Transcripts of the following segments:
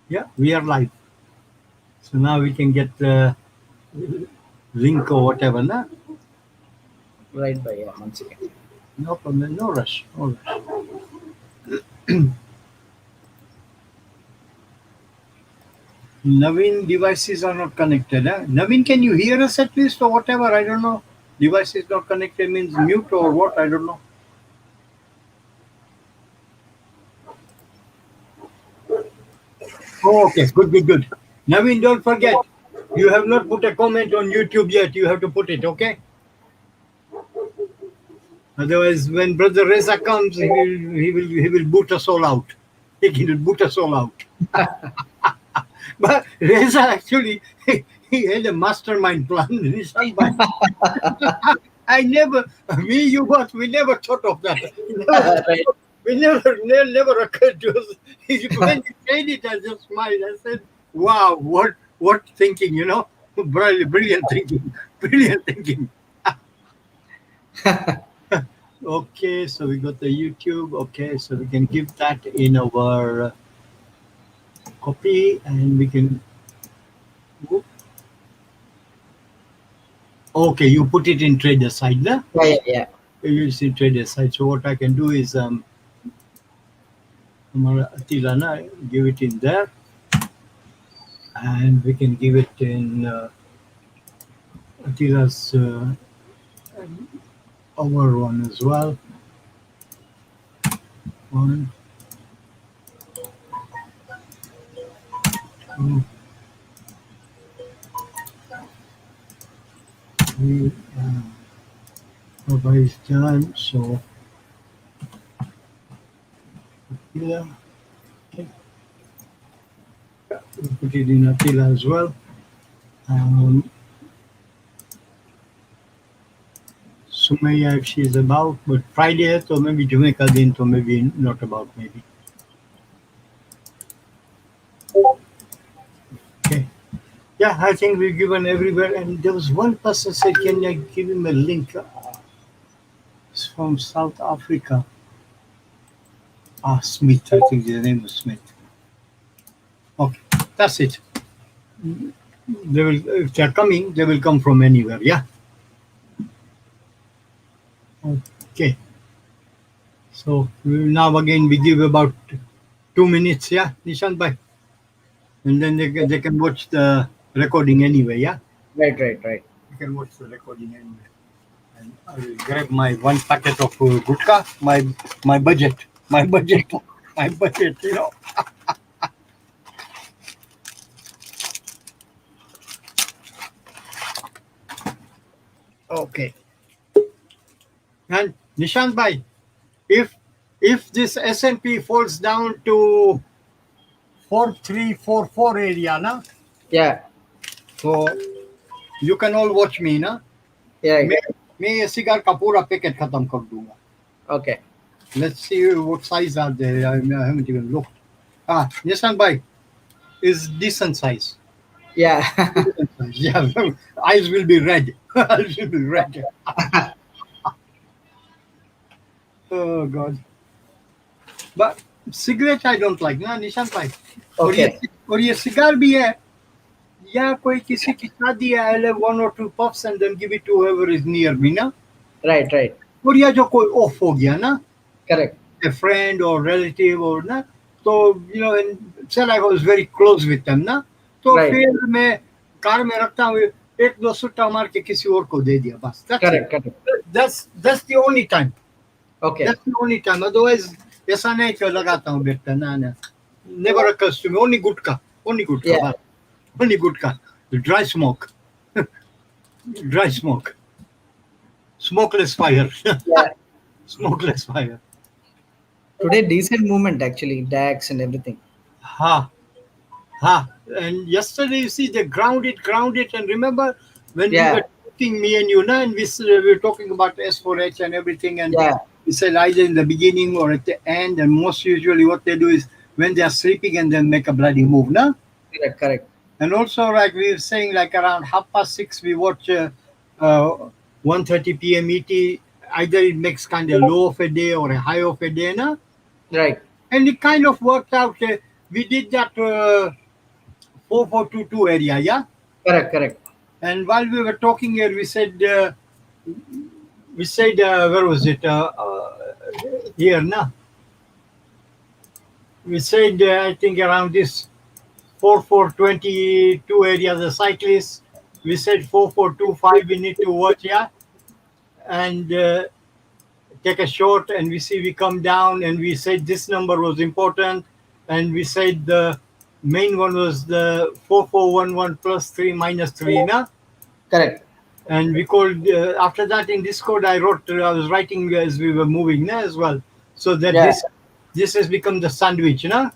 Yeah, we are live. So now we can get the link or whatever. Na? Right, by yeah, once again. No problem. No rush. No rush. Naveen devices are not connected. Huh? Naveen, can you hear us at least or whatever? I don't know. Device is not connected means mute or what? I don't know. Oh, okay. Good, good, good. Naveen, don't forget. You have not put a comment on YouTube yet. You have to put it, okay? Otherwise, when Brother Reza comes, he will boot us all out. He will boot us all out. But Reza actually he had a mastermind plan. Nishan Bhai. I never, me, you, but we never thought of that. Right. We never occurred to us. When you said it, I just smiled. I said, "Wow, what thinking? Brilliant, brilliant thinking, brilliant thinking." Okay, so we got the YouTube. Okay, so we can give that in our copy, and we can. Okay, you put it in trader side, there. Yeah, yeah, yeah. You see trader side. So what I can do is Attila, give it in there, and we can give it in Attila's our one as well. One, two, three. Baba is done. So Attila, okay, we put it in Attila as well. Um, Sumaya, if she is about, but Friday, so maybe Jamaica then, so maybe not about, maybe. Okay. Yeah, I think we've given everywhere. And there was one person said, can I give him a link? It's from South Africa. Smith, I think the name was Smith. Okay, that's it. They will, if they're coming, they will come from anywhere. Yeah. Okay. So now again we give about 2 minutes. Yeah, Nishant bhai, and then they can watch the recording anyway. Yeah, Right, right, right. they can watch the recording anyway. And I will grab my one packet of gutka. My budget. My budget. My budget. Okay. And Nishant bhai, if this S&P falls down to 4344 area, na, Yeah, so you can all watch me, na. yeah. मैं ये cigar का पूरा packet खत्म कर दूंगा. Okay. Let's see what size are there. I haven't even looked. Nissan bhai is decent size. Yeah. Decent size. Yeah, eyes will be red. Eyes will be red. Oh God. But cigarette I don't like, ना निशान भाई. Okay. और ये cigar भी है. या कोई किसी की शादी है, I'll have 1 or 2 puffs and then give it to whoever is near me, ना. Right, right. और या जो कोई off हो गया ना, Correct. a friend or relative or ना, तो and say like I was very close with them, ना, तो Right. फिर मैं कार में रखता हूँ, एक दो सुट्टा मार के किसी और को दे दिया बस. That's Correct, it. correct. That's the only time. Okay. That's the only time. Otherwise, ऐसा नहीं कि लगाता हूँ बेटा, ना. Never occurs to me. Only gutka. Only gutka. Yeah. बस. Only gutka. Dry smoke. Dry smoke. Smokeless fire. Yeah. Smokeless fire. Today, decent movement actually, DAX and everything. Ha. And yesterday, you see, they ground it. And remember when Yeah. we were talking, me and you, na, and we were talking about S4H and everything. And Yeah. we said either in the beginning or at the end. And most usually what they do is when they are sleeping and then make a bloody move. Na? Correct, correct. And also, like we were saying, like around 6:30, we watch 1:30 p.m. ET. Either it makes kind of low of a day or a high of a day, na? Right. And it kind of worked out. we did that 4422 area, yeah. Correct, correct. And while we were talking here, we said where was it? Here, no. We said I think around this 4422 area, the cyclists. We said 4425. We need to watch, yeah, and take a short, and we come down, and we said this number was important, and we said the main one was the 4411 plus 3 minus 3, na? Correct. And we called after that in Discord. I was writing as we were moving, na, as well, so that Yeah, this has become the sandwich, na?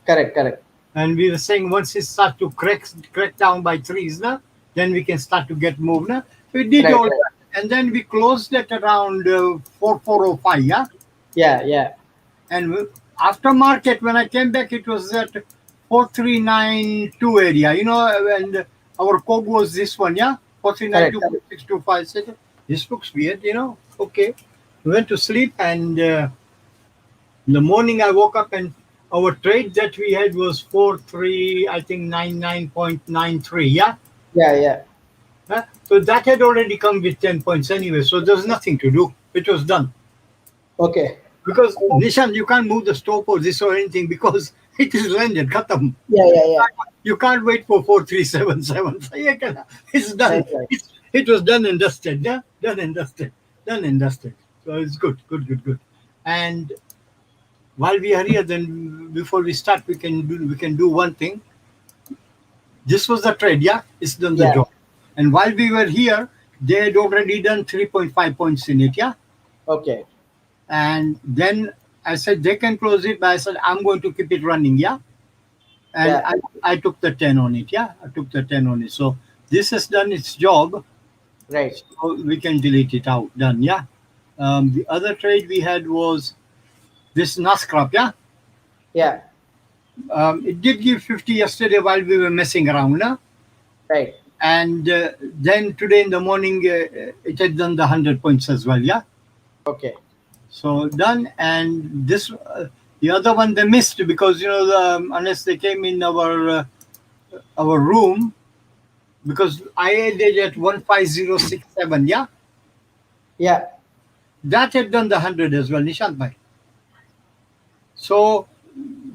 correct, correct. And we were saying once it starts to crack down by threes, na, then we can start to get moved, na. We did Right, all right. that, and then we closed at around 4405, yeah. Yeah, yeah. And after market, when I came back, it was at 4392 area, and our code was this one, yeah, Correct. 4392.625. Said, this looks weird, Okay. We went to sleep, and in the morning I woke up, and our trade that we had was 43, I think 99.93, yeah. Yeah, yeah. So that had already come with 10 points anyway, so there's nothing to do. It was done. Okay. Because Nishan, you can't move the stop or this or anything because it is landed. Khatam. Yeah, yeah, yeah. You can't wait for 4377. It's done. Right, right. It was done and dusted. Yeah, done and dusted. Done and dusted. So it's good, good, good, good. And while we are here, then before we start, we can do one thing. This was the trade. Yeah, it's done the Yeah. job. And while we were here, they had already done 3.5 points in it. Yeah. Okay. And then I said they can close it, but I said I'm going to keep it running, yeah. And Yeah. I took the 10 on it, yeah. I took the 10 on it. So this has done its job. Right. So we can delete it out. Done, yeah. The other trade we had was this NASCRAP, yeah. Yeah. It did give 50 yesterday while we were messing around, yeah? Right. And then today in the morning it had done the 100 points as well, yeah. Okay. So done, and this the other one they missed because unless they came in our room, because I ended at 15067, yeah, Yeah. that had done the 100 as well, Nishant bhai. So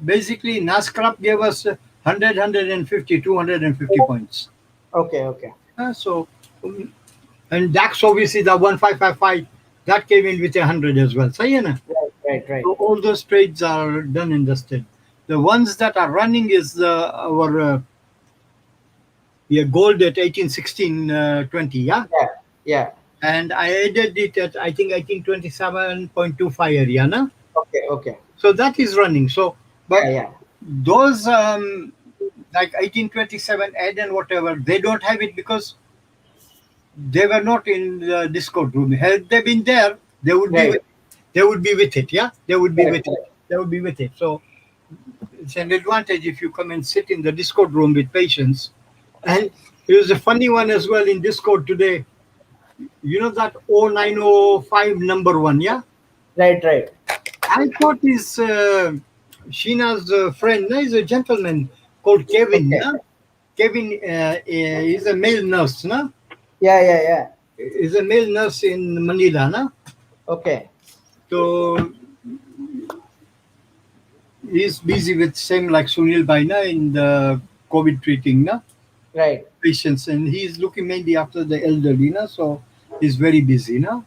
basically, NASCRAP gave us 100, 150, 250 points. Okay. Okay. And DAX obviously the 1555 that came in with 100 as well. So Right. Right. Right. So all those trades are done and dusted. The ones that are running is our gold at 1816.20, yeah. Yeah. Yeah. And I added it at I think 1827.25 area, na? Okay. Okay. So that is running. So, but Yeah. Yeah. those like 1827 add and whatever, they don't have it because they were not in the Discord room. Had they been there, they would be. Right. They would be with it, yeah. They would be Correct. with it. They would be with it. So it's an advantage if you come and sit in the Discord room with patience. And it was a funny one as well in Discord today. You know that 0905 number one, yeah? Right. Right. I thought is Sheena's friend. No, he's a gentleman called Kevin. Okay. No? Kevin is a male nurse. No? Yeah. Yeah. Yeah. He's a male nurse in Manila. No? Okay. So he's busy with same like Sunil Baina in the COVID treating na Right. patients, and he's looking mainly after the elderly na, so he's very busy na.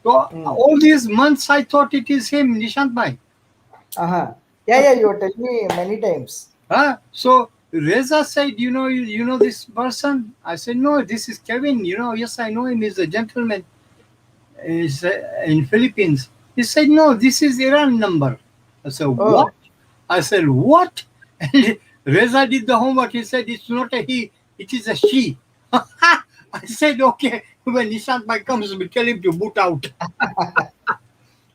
So all these months I thought it is him, Nishant Bhai. Uh-huh. Yeah. Yeah. You were telling me many times. So Reza said, you know this person? I said, no, this is Kevin. Yes, I know him. He's a gentleman. He's in Philippines. He said, no, this is Iran number. I said, Oh. what? I said, what? And Reza did the homework. He said, it's not a he, it is a she. I said, okay, when Nishant Bhai comes, we tell him to boot out.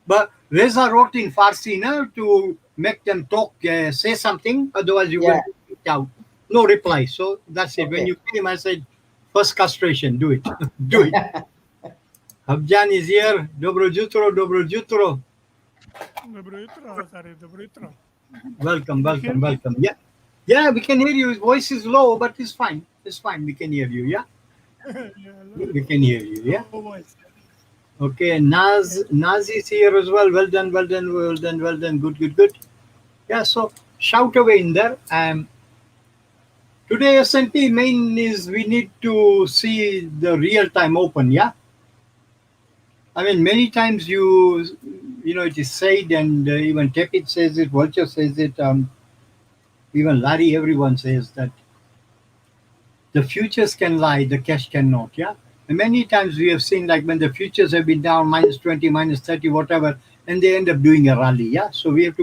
But Reza wrote in Farsi now to make them talk, say something, otherwise you will be kicked out. No reply. So that's it. When Okay. you came, I said, first castration, do it. Do it. Habjan is here. Dobro jutro, dobro jutro. Dobro jutro, Azari, dobro jutro. Welcome, Can you hear welcome, me? welcome. Yeah, yeah, we can hear you. His voice is low, but it's fine. It's fine. We can hear you. Yeah, Yeah, we can hear you. low Yeah. voice. Okay, Okay. Naz is here as well. Well done, well done, well done, well done. Good, good, good. Yeah. So shout away in there. Today S&P main is we need to see the real time open. Yeah. I mean, many times you know, it is said, and even Tepit says it, Vulture says it, even Larry, everyone says that the futures can lie, the cash cannot. Yeah. And many times we have seen like when the futures have been down -20, -30, whatever, and they end up doing a rally. Yeah. So we have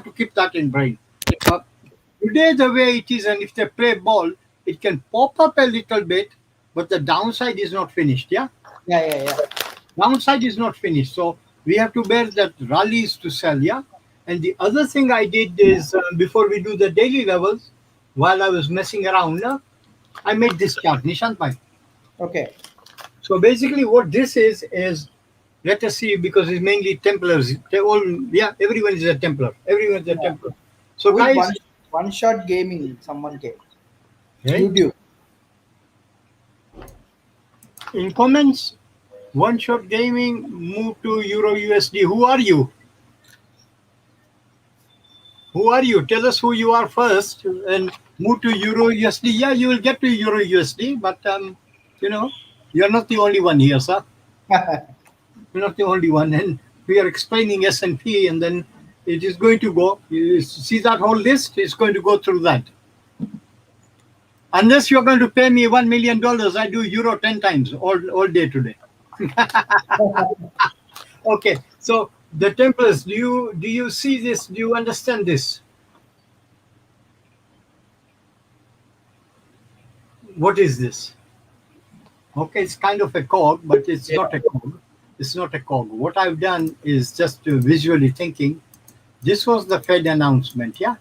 to keep that in brain. Uh, Today the way it is, and if they play ball, it can pop up a little bit, but the downside is not finished. Yeah. Yeah, yeah, yeah. Downside is not finished. So we have to bear that rallies to sell. Yeah. And the other thing I did is before we do the daily levels, while I was messing around, I made this chart, Nishant Bhai. Okay. So basically, what this is let us see, because it's mainly Templars. They all, yeah, everyone is a Templar. Everyone is a Yeah. Templar. So Who is guys, one shot gaming? Someone came. right? YouTube. In comments, one shot gaming, move to Euro USD. Who are you? Who are you? Tell us who you are first, and move to Euro USD. Yeah, you will get to Euro USD, but you know, you're not the only one here, sir. You're not the only one, and we are explaining S&P, and P, and then it is going to go. You see that whole list? It's going to go through that. Unless you're going to pay me $1 million, I do Euro 10 times all day today. Okay, so the Templars, do you see this? Do you understand this? What is this? Okay, it's kind of a cog, but it's Yeah. not a cog. It's not a cog. What I've done is just visually thinking. This was the Fed announcement, yeah.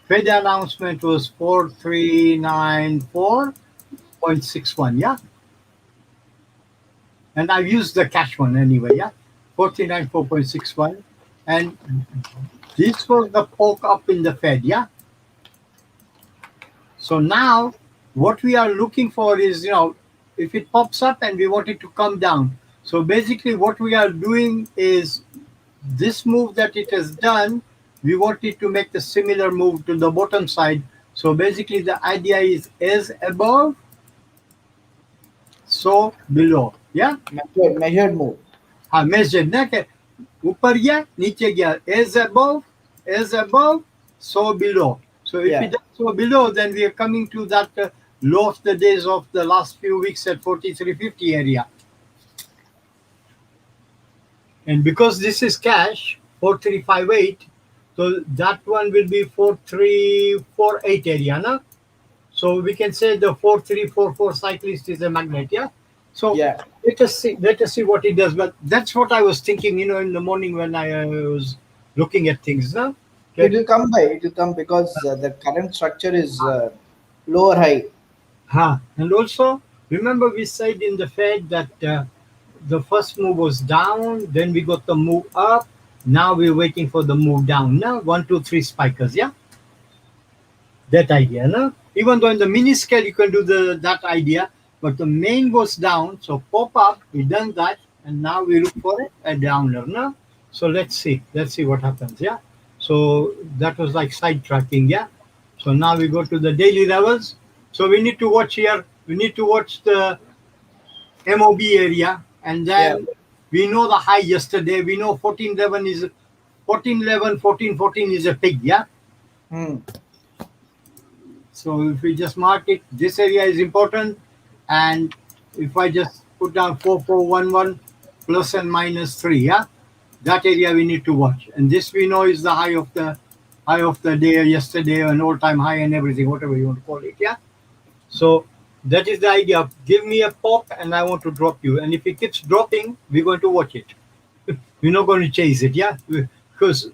Fed announcement was 4394.61, yeah. And I've used the cash one anyway, yeah. 4394.61. And this was the poke up in the Fed, yeah. So now what we are looking for is, if it pops up and we want it to come down. So basically what we are doing is this move that it has done, we want it to make the similar move to the bottom side. So basically the idea is as above, so below. Yeah. Measured move. हाँ measured ना कि ऊपर गया नीचे गया, as above, so below. So if it Yeah. does so below, then we are coming to that low of the days of the last few weeks at 4350 area. And because this is cash 4358, so that one will be 4348 area, na? So we can say the 4344 cyclist is a magnet, yeah. So Yeah. let us see what it does. But that's what I was thinking, in the morning when I was looking at things. No? It Okay. will come by. It will come because the current structure is lower high. And also remember we said in the Fed that the first move was down, then we got the move up. Now we're waiting for the move down. Now 1, 2, 3 spikers, yeah. That idea, no? Even though in the mini scale you can do that idea, but the main goes down, so pop up, we done that, and now we look for a downer, no? So let's see what happens, yeah. So that was like sidetracking, yeah. So now we go to the daily levels. So we need to watch here. We need to watch the MOB area, and Yeah. then we know the high yesterday. We know 1411 is 1411, 1414 is a pig, yeah. Hmm. So if we just mark it, this area is important. And if I just put down 4411 plus and minus 3, yeah, that area we need to watch. And this we know is the high of the day yesterday, an all-time high and everything, whatever you want to call it, yeah. So that is the idea. Give me a pop and I want to drop you. And if it keeps dropping, we're going to watch it. We're not going to chase it, yeah, because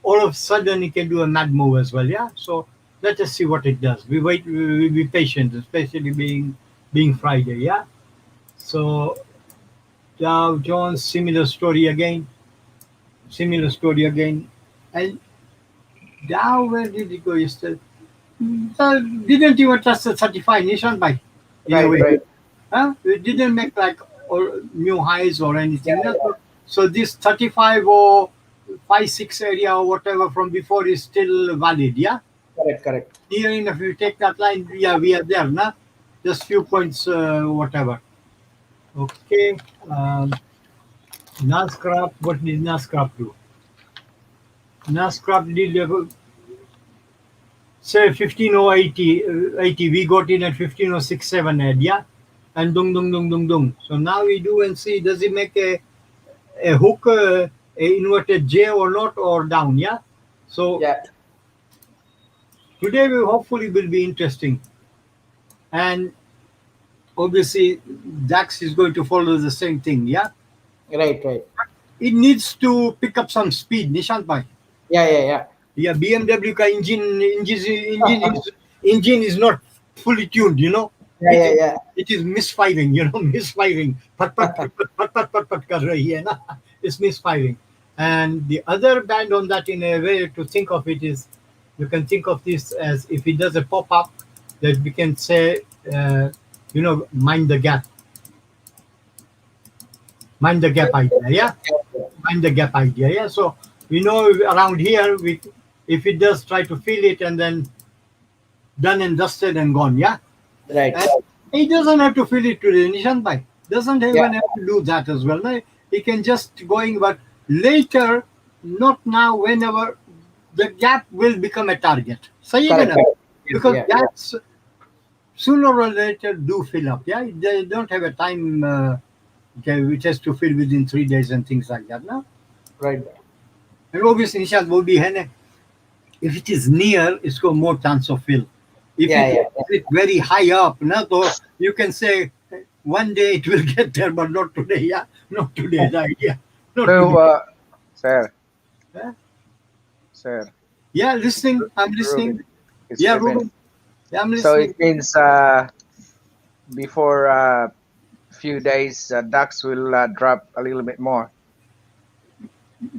all of a sudden it can do a mad move as well, yeah. So let us see what it does. We wait. We be patient, especially being Friday, yeah. So Dow Jones, similar story again. Similar story again. And now where did it go yesterday? Didn't even touch the 35 Nishan bike in a Right, way. right. Huh? It didn't make like or new highs or Yeah, anything. No? yeah. So this 35 or 5-6 area or whatever from before is still valid. Yeah. Correct, correct. Here in if you take that line, yeah, we are there. Nah? Just few points, whatever. Okay. NASCRAP, what did NASCRAP do? NASCRAP did say 15080, we got in at 15067 head, yeah? And dung dung dung dung dung. So now we do and see does it make a hook, a inverted J or not, or down, yeah? So Yeah, today we hopefully will be interesting. And obviously DAX is going to follow the same thing, yeah? right, right. It needs to pick up some speed, Nishant bhai. Yeah, yeah, yeah. Yeah, BMW ka engine is not fully tuned, you know. Yeah, It yeah, is yeah. it is misfiring, you know, misfiring. Pat pat pat pat pat pat pat pat kar rahi hai na. It's misfiring. And the other band on that, in a way to think of it, is you can think of this as if it does a pop up, that we can say, mind the gap, mind the gap idea. Yeah, mind the gap idea. Yeah. So we know around here, we if it does try to feel it and then done and dusted and gone. Yeah. Right. And he doesn't have to fill it today. Nishant bhai doesn't Yeah, even have to do that as well. No? He can just going, but later, not now, whenever the gap will become a target. Sahi hai correct, na? correct. Yes, Because yeah, yeah. gaps sooner or later do fill up. Yeah, they don't have a time, okay, which has to fill within 3 days and things like that. No? Right. And obviously, Nishant will be hai na, if it is near, it's got more chance of fill. If Yeah, it yeah, is very high up, na, so you can say one day it will get there, but not today. Yeah, not today. The idea, not So, today. sir, Yeah, sir, yeah, it's listening. I'm Ruben. listening. It's Yeah, Ruben. Ruben. Yeah, I'm So listening. it means before few days, DAX will drop a little bit more.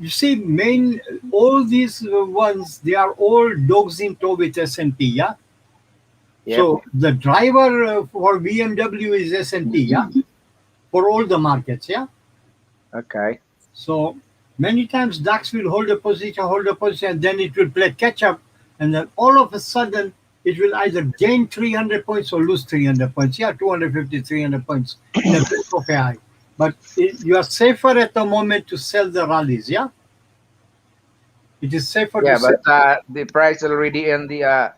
You see, all these ones, they are all dogs in tow with S&P. Yeah. Yep. So the driver for BMW is S&P. Yeah, for all the markets. Yeah. Okay. So many times DAX will hold a position, and then it will play catch up, and then all of a sudden it will either gain 300 points or lose 300 points. Yeah, 250, 300 points in a blink of an eye. But you are safer at the moment to sell the rallies. Yeah, it is safer to Yeah, sell. but the price already in the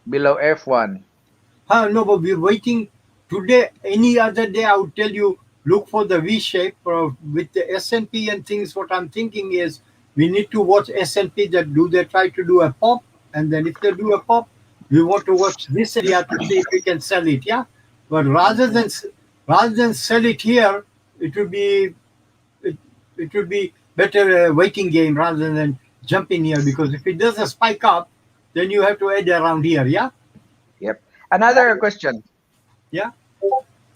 below F1. No, but we're waiting today. Any other day, I would tell you look for the V shape with the S&P and things. What I'm thinking is we need to watch S&P that do they try to do a pop, and then if they do a pop, we want to watch this area to see if we can sell it. Yeah, but rather than sell it here, it would be it, it would be better waiting game rather than jump in here, because if it does a spike up, then you have to add around here. Yeah, Yep. Another question. yeah.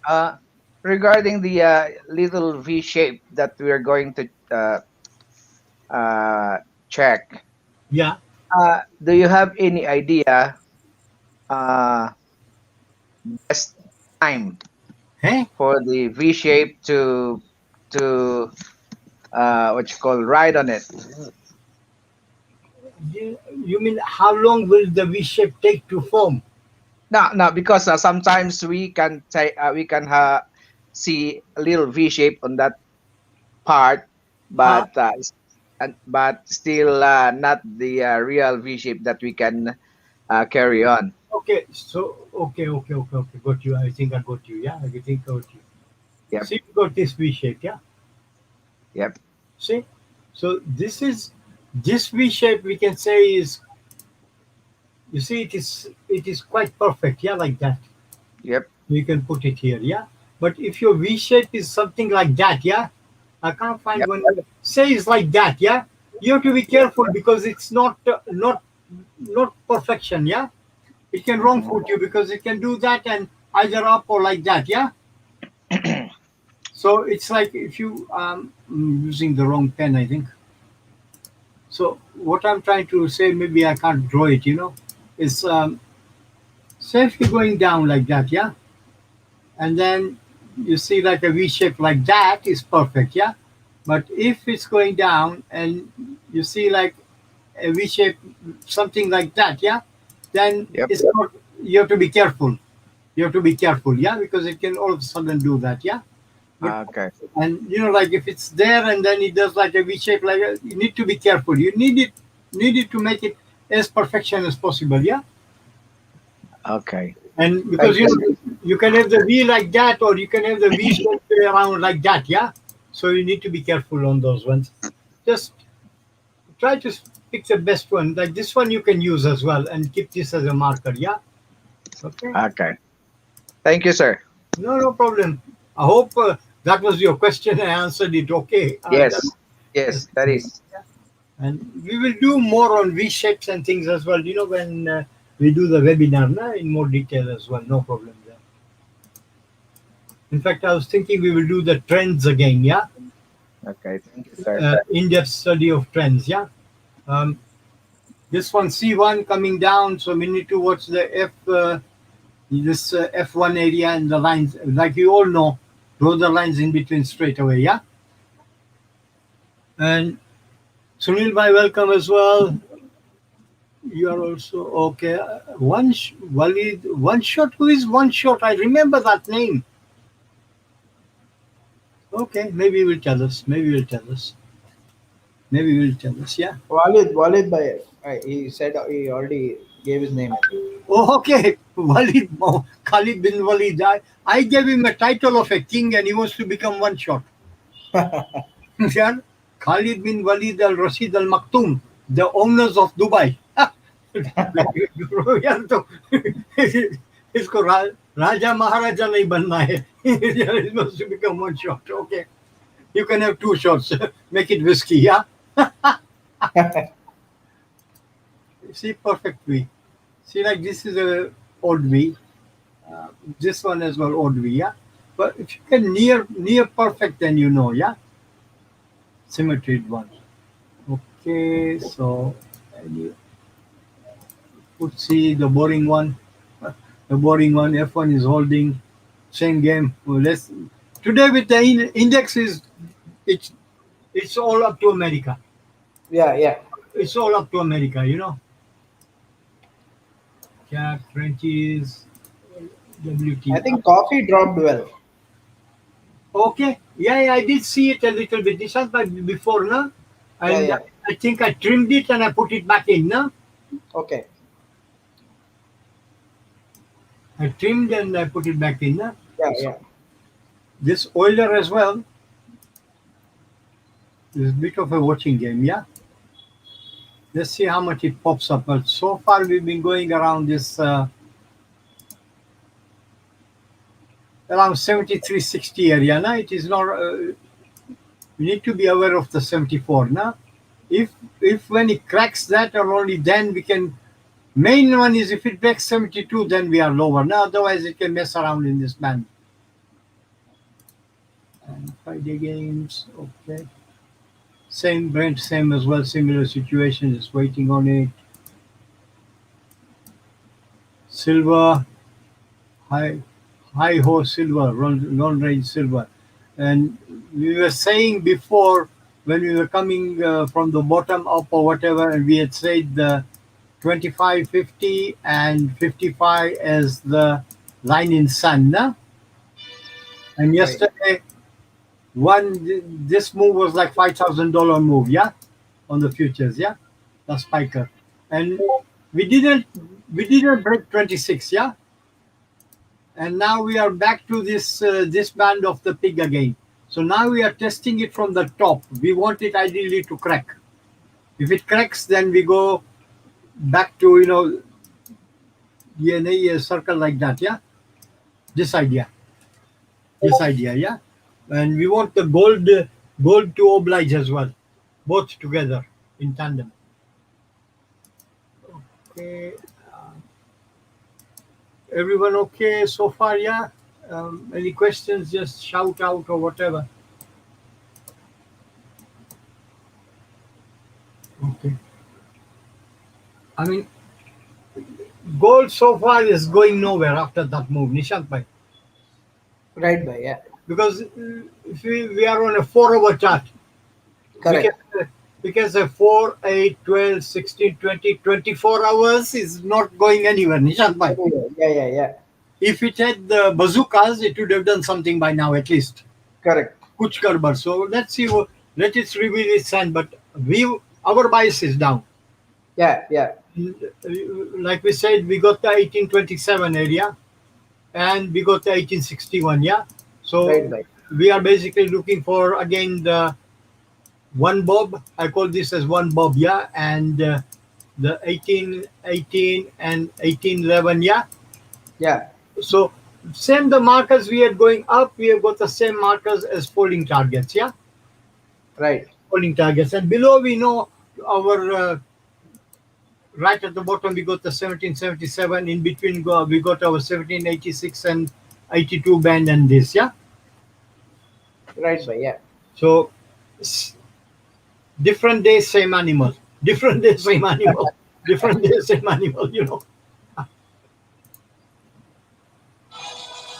Uh, Regarding the little V shape that we are going to check. Yeah. Do you have any idea uh, best time Hey, for the V shape to what you call ride on it? you mean how long will the V shape take to form? No, no, because sometimes we can see a little V shape on that part, Huh? but but still not the real V shape that we can carry on. Okay, so okay. Got you. I think I got you. Yeah, I think I got you. Yep, See, you got this V shape. Yeah. yep, See, so this V shape we can say is, you see, it is quite perfect. Yeah, like that. yep. You can put it here. Yeah. But if your V shape is something like that, yeah, I can't find Yep. one. Say it's like that. Yeah, you have to be careful because it's not perfection. Yeah. It can wrong Mhm. foot you because it can do that and either up or like that. Yeah. So it's like if you using the wrong pen, I think. So what I'm trying to say, maybe I can't draw it, is say if you're going down like that, yeah, and then you see like a V shape like that is perfect, yeah. But if it's going down and you see like a V shape, something like that, yeah, then Yep. it's not. You have to be careful. You have to be careful, yeah, because it can all of a sudden do that, yeah. But Okay. and like if it's there and then it does like a V shape, you need to be careful. You need it to make it as perfection as possible, yeah. Okay. And because Thank you, sir. you can have the V like that, or you can have the V shape around like that, yeah. So you need to be careful on those ones. Just try to pick the best one. Like this one, you can use as well, and keep this as a marker, yeah. Okay. Okay. Thank you, sir. No, no problem. I hope that was your question. I answered it okay. Yes. Yes, that is. And we will do more on V shapes and things as well. When we do the webinar, in more detail as well. No problem there. In fact, I was thinking we will do the trends again. Yeah, Okay. Thank you, sir. in-depth study of trends. Yeah. Um, this one C1 coming down, so we need to watch the this F1 area and the lines. Like you all know, draw the lines in between straight away. Yeah. And Sunil, bhai, welcome as well. You are also okay. Walid, one shot. Who is one shot? I remember that name. Okay, maybe he will tell us. Maybe he will tell us. Maybe he will tell us. Yeah. Walid by he said he already gave his name. I think. Oh, okay. Walid, Khalid bin Walid. I gave him a title of a king, and he wants to become one shot. Yeah. Khalid bin Walid al Rashid al Maktoum, the owners of Dubai. यार तो इसको राजा महाराजा नहीं बनना है. It must become one shot. Okay, you can have two shots. Make it whiskey, yeah. See, perfect V. See, like this is a odd V. Uh, this one as well odd V, yeah. But if you can near perfect, then yeah, symmetried one. Okay, so and you could see the boring one. The boring one. F1 is holding. Same game. Well, today with the index is it's it's all up to America. Yeah. It's all up to America. Cat, Frenchies, I WT. think coffee dropped well. Okay. Yeah, I did see it a little bit. This was by before, no? And Yeah. I think I trimmed it and I put it back in, no? Okay. I trimmed and I put it back in, no? So Yeah. this Euler as well is a bit of a watching game, yeah? Let's see how much it pops up. But so far we've been going around this around 7360 area. Now it is not. We need to be aware of the 74. Now, if when it cracks that, or only then we can. Main one is if it breaks 72, then we are lower. Now, otherwise it can mess around in this band. And Friday games, okay. Same Brent, same as well. Similar situation. Just waiting on it. Silver, high high horse silver, long range silver. And we were saying before when we were coming from the bottom up or whatever, and we had said the 25, 50, and 55 as the line in sun. No? And Right. yesterday, this move was like $5,000 move, yeah, on the futures, yeah, the spiker, and we didn't we didn't break 26, yeah. And now we are back to this band of the pig again. So now we are testing it from the top. We want it ideally to crack. If it cracks, then we go back to DNA circle like that. Yeah, this idea, yeah. And we want the gold to oblige as well, both together in tandem. Okay, everyone okay so far? Yeah. Any questions? Just shout out or whatever. Okay. I mean, gold so far is going nowhere after that move, Nishant bhai. Right, bhai. Yeah. Because if we are on a 4 hour chart, we can Correct. we can say 4, 8, 12, 16, 20, 24 hours is not going anywhere, Nishant bhai. Anyway, yeah, yeah, yeah. If it had the bazookas, it would have done something by now at least. Correct. Kuch Karbar. So let's see. Let it reveal its sign. But our bias is down. Yeah, yeah. Like we said, we got the 1827 area and we got the 1861. Yeah. Right, So bhai. we are basically looking for again the one bob. I call this as one bob. Yeah. And the 1818 and 1811. Yeah. Yeah. So same the markers we are going up. We have got the same markers as falling targets. Yeah. Right. Falling targets. And below we know our right at the bottom we got the 1777. In between we got our 1786 and 82 band and this. Yeah. Right, bhai. Yeah. So s- different days, same animal. Different days, same animal. Different days, same animal.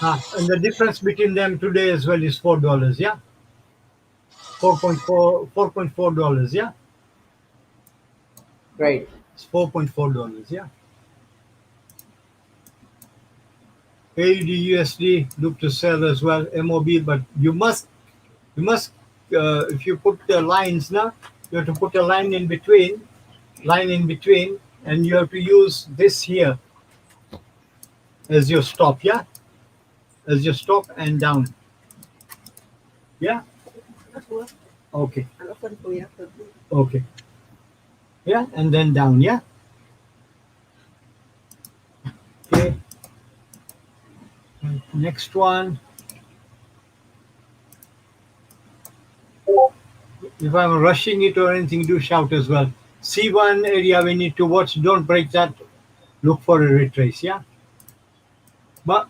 And the difference between them today as well is $4. Yeah. 4.4 $4.4. Yeah. Right. It's $4.4. Yeah. AUD USD look to sell as well. MOB, but you must if you put the lines now, you have to put a line in between, and you have to use this here as your stop. Yeah, as your stop and down. Yeah. Okay. Okay. Yeah, and then down. Yeah. Okay. Next one. If I'm rushing it or anything, do shout as well. C1 area we need to watch. Don't break that. Look for a retrace. Yeah. But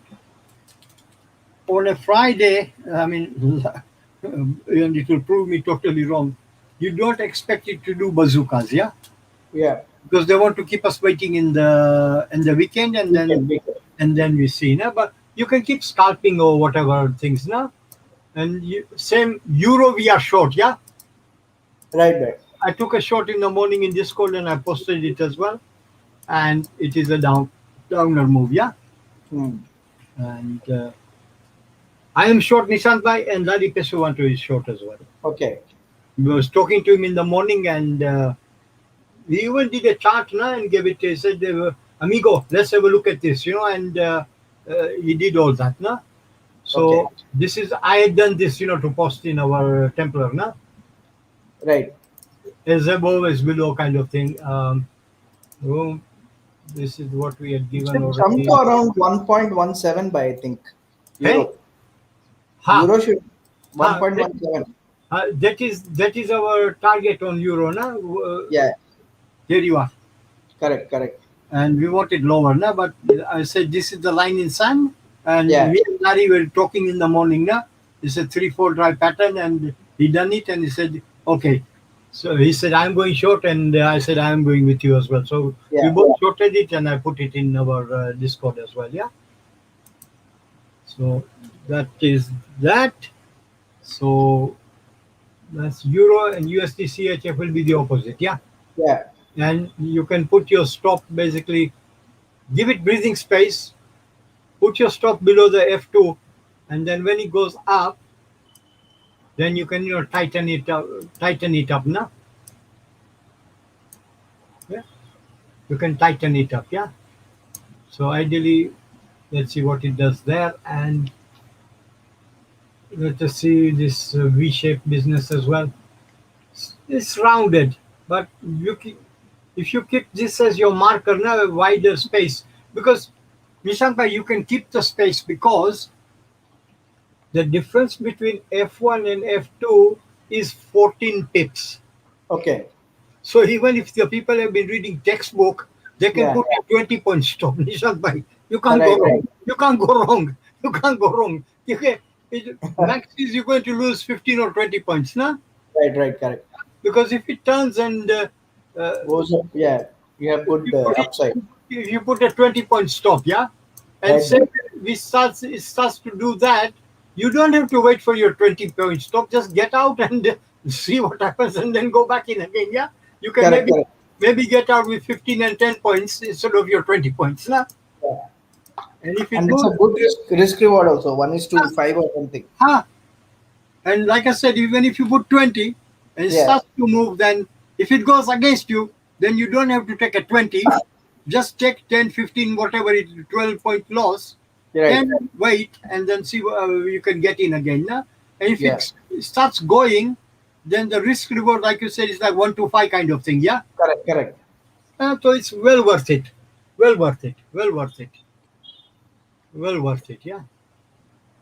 on a Friday, I mean, and it will prove me totally wrong. You don't expect it to do bazookas, yeah, Yeah. because they want to keep us waiting in the weekend, and then Weekend. we see, now. But you can keep scalping or whatever things now, and same euro we are short, yeah. Right, bhai. I took a shot in the morning in Discord and I posted it as well, and it is a downer move, yeah, Hmm. and. I am short Nishant Bhai and Lali Pesuwanto is short as well. Okay. I was talking to him in the morning and he even did a chart now and gave it. He said, "Amigo, let's have a look at this," and he did all that now. So Okay. this is I had done this, to post in our Templar now, Right. as above as below kind of thing. Oh, this is what we had It given should jump already. to around 1.17 by, I think. Hey, Euro. ha, Euro should ha, 1.17. that is our target on euro now. Yeah. Here you are. Correct. Correct. And we want it lower now. But I said this is the line in sun, and Yeah. me and Larry were talking in the morning now. It's a 3-4 drive pattern, and he done it, and he said, "Okay." So he said, "I'm going short," and I said, "I'm going with you as well." So we Yeah. both shorted it, and I put it in our Discord as well. Yeah. So that is that. So that's euro and USD CHF will be the opposite. Yeah. Yeah. And you can put your stop basically, give it breathing space, put your stop below the F2, and then when it goes up, then you can tighten it up now. Yeah, you can tighten it up. Yeah. So ideally, let's see what it does there, and let us see this V-shaped business as well. It's rounded, but if you keep this as your marker now, a wider space, because Nishanka, you can keep the space because the difference between F1 and F2 is 14 pips. Okay. So even if the people have been reading textbook, they can Yeah. put a 20 point stop. Nishant bhai, you can't Right, go wrong. right. You can't go wrong. You can't go wrong. Max is you're going to lose 15 or 20 points, nah? Right, right. Correct. Because if it turns and Goes up. Yeah. You have good upside. If you put a 20-point stop, yeah, and Right. say it starts to do that, you don't have to wait for your 20-point stop. Just get out and see what happens, and then go back in again. Yeah, you can Correct, correct. maybe get out with 15 and 10 points instead of your 20 points. Nah? Yeah. And if it And it's a goes, good risk reward also. 1:5 or something. huh? And like I said, even if you put 20 and it Yeah. starts to move, then if it goes against you, then you don't have to take a 20. Just take 10, 15, whatever it is, 12-point loss, Right. and wait, and then see you can get in again. Nah? And if Yeah. it starts going, then the risk reward, like you said, is like 1 to 5 kind of thing. Yeah. Correct, correct. So it's well worth it. Well worth it. Well worth it. Well worth it. Yeah.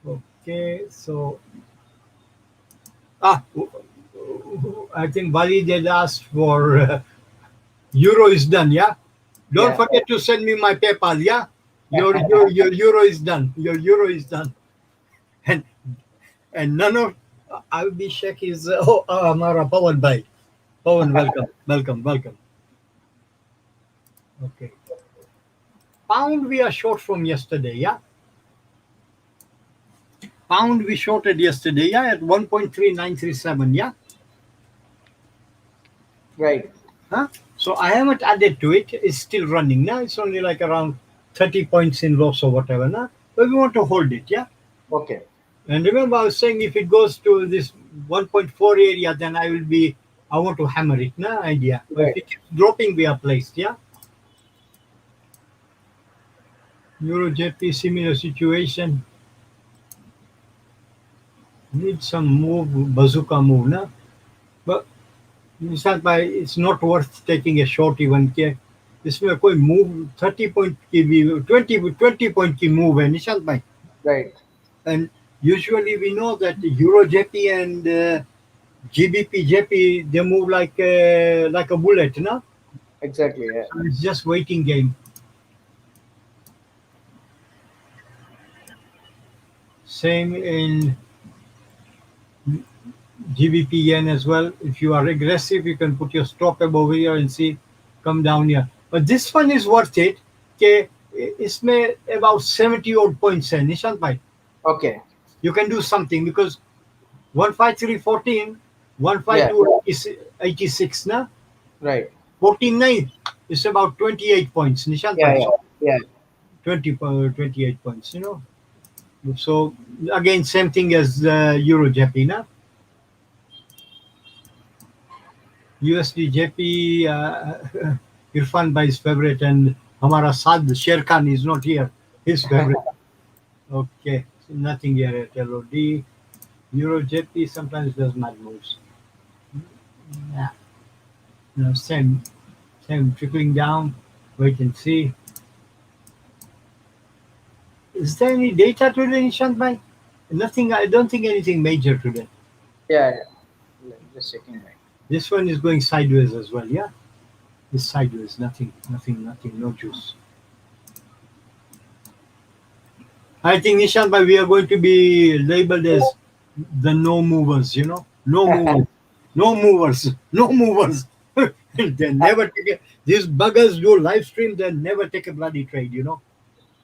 Okay. So, ah, I think Bali did ask for euro is done. Yeah. Don't Yeah. forget to send me my PayPal. Yeah. Your euro is done. Your euro is done. And none of I'll be check is Amara Pawan Bhai. Pawan, welcome. Okay. Pound we are short from yesterday. Yeah. Pound we shorted yesterday. Yeah, at 1.3937. Yeah. Right. Huh? So I haven't added to it. It's still running now. It's only like around 30 points in loss or whatever now. But we want to hold it, yeah. Okay. And remember, I was saying if it goes to this 1.4 area, then I want to hammer it, no idea. But if Right. it keeps dropping, we are placed, yeah. Euro JP, similar situation. Need some move, bazooka move, no? But it's not worth taking a short even. इसमें कोई move 30 point की भी 20 point की move है निशांत भाई. Right. And usually we know that Euro JP and GBP JP they move like a bullet, no? Exactly. Yeah. So it's just waiting game. Same in GBP yen as well. If you are aggressive, you can put your stop above here and see come down here. But this one is worth it. Okay, इसमें about 70 odd points है निशांत भाई. Okay. You can do something because 153.14, 152 is 86, na? Right. 14.9 is about 28 points. Nishant, Yeah. bhai. Yeah. So Yeah. 28 points, you know. So again, same thing as Euro JP, na? USD JP, Irfan Bhai's favorite, and Hamara Sad Sher Khan is not here. His favorite. Okay, so nothing here at LOD. Euro JP sometimes does mad moves. Yeah. No, same trickling down. Wait and see. Is there any data today, Nishant bhai? Nothing. I don't think anything major today. Yeah. Yeah. Just checking. Right. This one is going sideways as well. Yeah, it's sideways. Nothing. No juice. I think Nishant bhai, we are going to be labeled as the no movers. You know, no movers, no movers, no movers. They never take a, these buggers do live stream. They never take a bloody trade. You know.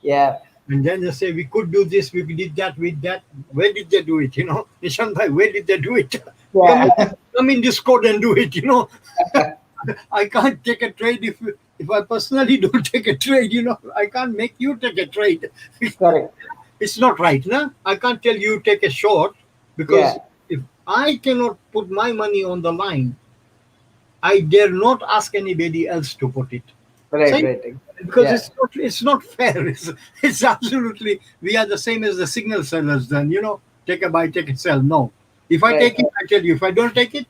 Yeah. And then they say, we could do this, we did that with that. Where did they do it? You know, Nishan bhai, where did they do it? Yeah. Come in Discord and do it, you know. I can't take a trade if I personally don't take a trade, you know. I can't make you take a trade. Correct. It's not right, nah? I can't tell you take a short because if I cannot put my money on the line, I dare not ask anybody else to put it. Right. Same. Right. Because it's not fair. It's absolutely we are the same as the signal sellers. Then you know, take a buy, take a sell. No, if I Right. take it, I tell you. If I don't take it,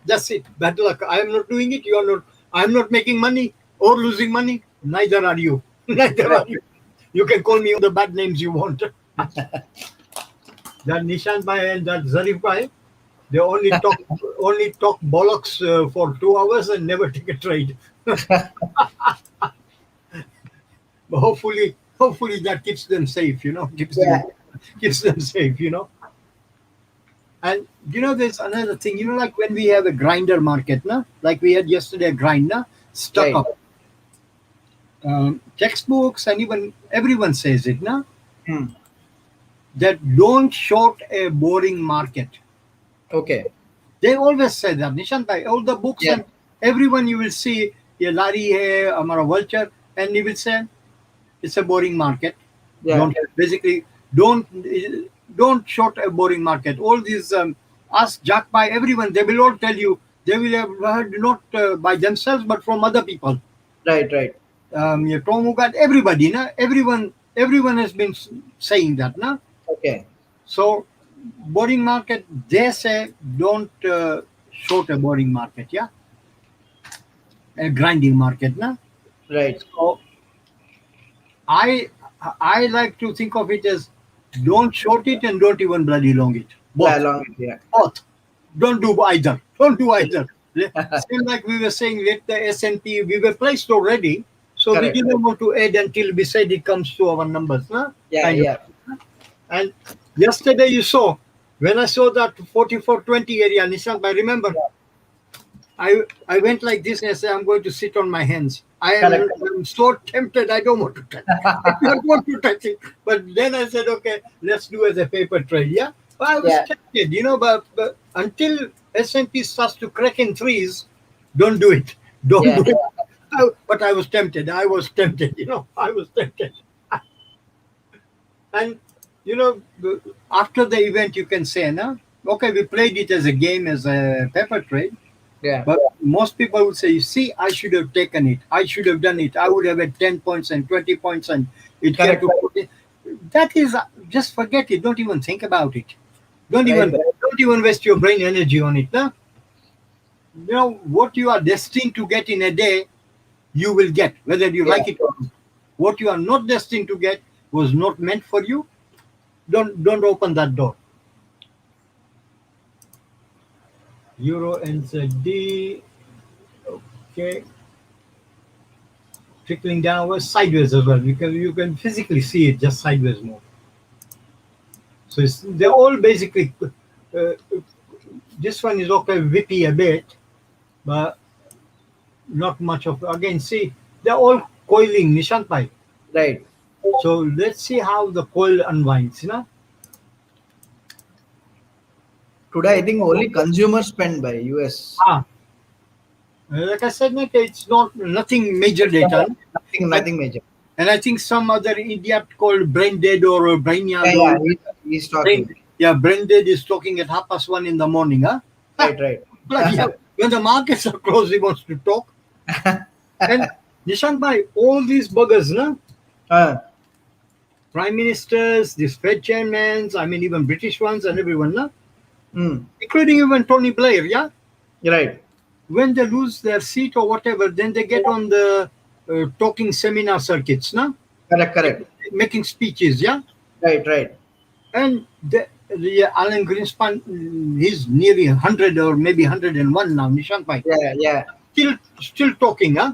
that's it. Bad luck. I am not doing it. You are not. I am not making money or losing money. Neither are you. Neither are you. You can call me all the bad names you want. That Nishan Bhai and that Zarif Bhai, they only talk bollocks for 2 hours and never take a trade. But hopefully that keeps them safe, you know, keeps them safe, you know. And you know, there's another thing, you know, like when we have a grinder market, na? Like we had yesterday a grind, na? Stuck Right. up. textbooks and even everyone says it now, Hmm. that don't short a boring market. Okay. They always say that, Nishant bhai, all the books Yeah. and everyone you will see, ye Lari hai, Amara Vulture, and he will say it's a boring market. Yeah. Don't basically don't don't short a boring market. All these ask Jack by everyone, they will all tell you they will have heard not by themselves but from other people. Right. Right. Your Tom Ugat, everybody, na? Everyone has been saying that, na? Okay. So boring market, they say don't short a boring market, yeah, a grinding market, na. Right. So I I like to think of it as don't short it and don't even bloody long it. Yeah. Both, Long. Yeah. both. Don't do either. Don't do either. Same like we were saying, let the S&P, we were placed already, so we Correct. didn't want to add until we said it comes to our numbers, na? Yeah. Kind of. Yeah. And yesterday you saw, when I saw that 4420 area, Nishant, I remember I went like this and I said, I'm going to sit on my hands. Correct. I'm so tempted, I don't want to touch. I don't want to touch it. But then I said, okay, let's do as a paper trade. Yeah. But I was Yeah. tempted, but until S&P starts to crack in threes, don't do it. Don't Yeah. do it. But I was tempted. I was tempted, I was tempted. And, after the event, you can say, no, okay, we played it as a game, as a paper trade. Yeah. But most people would say, you see, I should have taken it. I should have done it. I would have had 10 points and 20 points and it came Correct. to 40. That is, just forget it. Don't even think about it. Don't Right. even don't even waste your brain energy on it. No? What you are destined to get in a day, you will get, whether you Yeah. like it or not. What you are not destined to get was not meant for you. Don't open that door. Euro NZD. Okay. Trickling downwards, sideways as well, because you can physically see it just sideways more. So they're all basically. Uh, this one is okay, whippy a bit, but not much of. Again, see, they're all coiling, Nishant bhai. Right. So let's see how the coil unwinds. Today, I think only consumer spend by US. Ah, like I said, Nick, it's not nothing major data, Nothing. and, Nothing major. and I think some other idiot called Brain Dead or Brainiad Yeah. or Yeah. He's Brain, talking. yeah, Brain Dead is talking at 1:30 in the morning, huh? Right. Right. Bloody hell. When the markets are closed, he wants to talk. And Nishant bhai, all these buggers, prime ministers, these Fed chairmans, I mean, even British ones and everyone, Hmm. including even Tony Blair, yeah? Right. When they lose their seat or whatever, then they get on the talking seminar circuits, Correct. Correct. making speeches, yeah? Right. Right. And the Alan Greenspan, he's nearly 100 or maybe 101 now, Nishant bhai. Yeah. Yeah. Still talking, huh?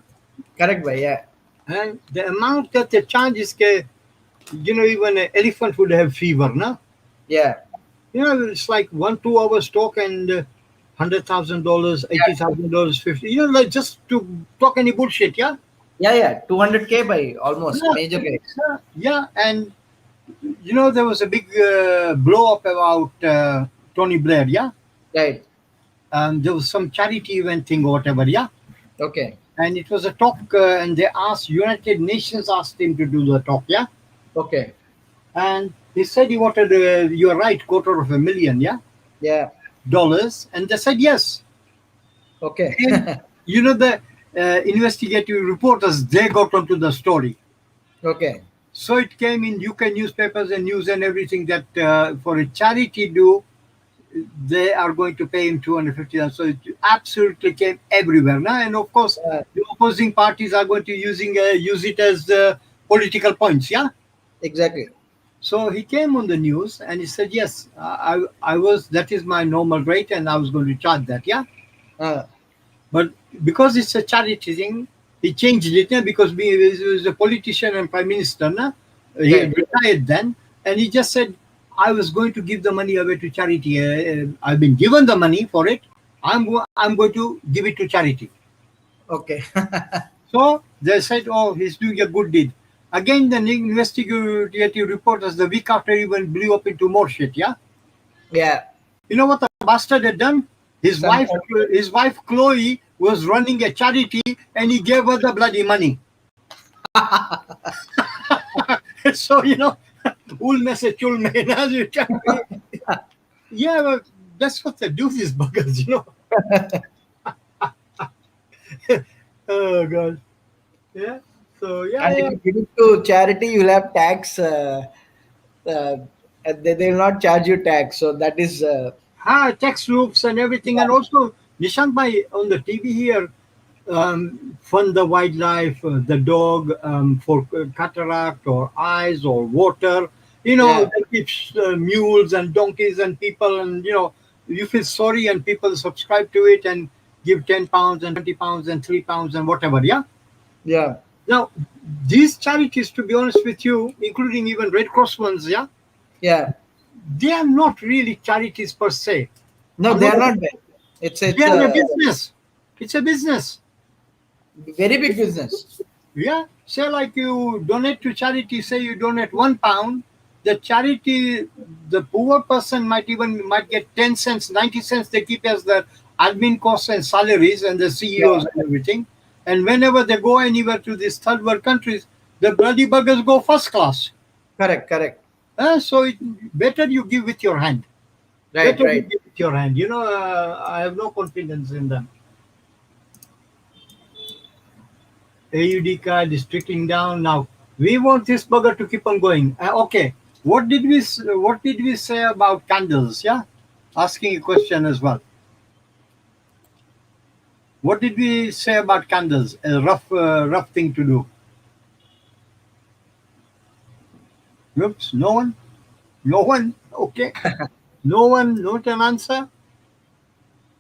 Correct. By yeah. And the amount that they charge is, even an elephant would have fever, no? Yeah. It's like 1-2 hours talk and $100,000, $80,000, 50. Like just to talk any bullshit, yeah. Yeah. Yeah. 200K by almost Yeah, major guys. yeah. And there was a big blow up about Tony Blair, yeah. Right. There was some charity event thing or whatever, yeah. Okay. And it was a talk, and they asked United Nations asked him to do the talk, yeah. Okay. And he said he wanted, you're right, $250,000, yeah, Yeah. dollars, and they said yes. Okay. And the investigative reporters, they got onto the story. Okay. So it came in UK newspapers and news and everything that for a charity do, they are going to pay him 250,000. So it absolutely came everywhere now, and of course Yeah. the opposing parties are going to use it as political points, yeah. Exactly. So he came on the news and he said, yes, that is my normal rate and I was going to charge that, yeah. But because it's a charity thing, he changed it, because he was a politician and prime minister, he had Right. retired then, and he just said, I was going to give the money away to charity. I've been given the money for it. I'm going to give it to charity. Okay. So they said, oh, he's doing a good deed. Again, the investigative reporters the week after even blew up into more shit. Yeah. Yeah. You know what the bastard had done? His Some wife, his wife Chloe was running a charity, and he gave her the bloody money. So who'll message you'll man as you can be. Yeah, well, that's what they do, these buggers. Oh god. Yeah. So yeah, and if yeah. you give it to charity, you'll have tax. Uh, they will not charge you tax. So that is Textbooks and everything, and also Nishant Bhai on the TV here, fund the wildlife, the dog for cataract or eyes or water. yeah, They keep mules and donkeys and people, and you feel sorry, and people subscribe to it and give £10 and £20 and £3 and whatever. Yeah. yeah, Now, these charities, to be honest with you, including even Red Cross ones, yeah, yeah. they are not really charities per se. No, I'm they not. are not there. They It's are a a business. It's a business. very big business. Yeah. Say like you donate to charity, say you donate £1, the charity, the poor person might get 10 cents, 90 cents they keep as their admin costs and salaries and the Yeah, CEOs and everything. And whenever they go anywhere to these third world countries, the bloody buggers go first class. correct, correct. So better you give with your hand. Right, Better you right. give with your hand. I have no confidence in them. AUD card is trickling down now. We want this bugger to keep on going. Okay, what did we say about candles? Yeah, asking a question as well. What did we say about candles? A rough thing to do. Oops, no one, no one. Okay, no one, not an answer.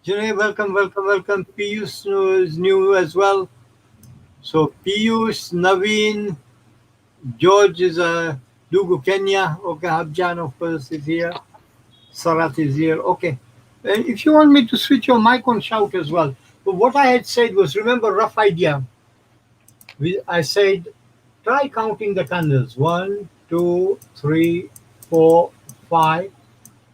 Junay, welcome, welcome, welcome. Piyush is new as well. So Piyush, Naveen, George is a Dugu Kenya. Okay, Habjan of course is here. Sarat is here. Okay. And if you want me to switch your mic on, shout as well. But what I had said was, remember, rough idea. I said, try counting the candles. One, two, three, four, five.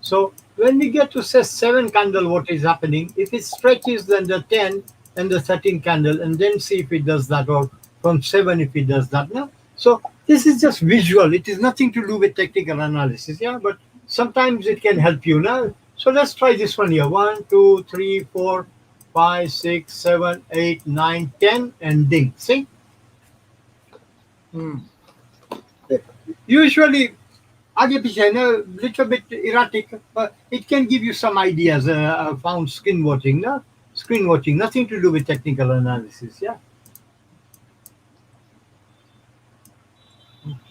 So when we get to say seven candle, what is happening? If it stretches, then the 10 and the 13 candle, and then see if it does that, or from seven if it does that. No? So this is just visual. It is nothing to do with technical analysis. Yeah, but sometimes it can help you. Now, so let's try this one here. One, two, three, four, five, six, seven, eight, nine, 10, and ding. See? Hmm. Usually आगे पीछे a little bit erratic, but it can give you some ideas. I found screen watching, no? Screen watching, nothing to do with technical analysis, yeah?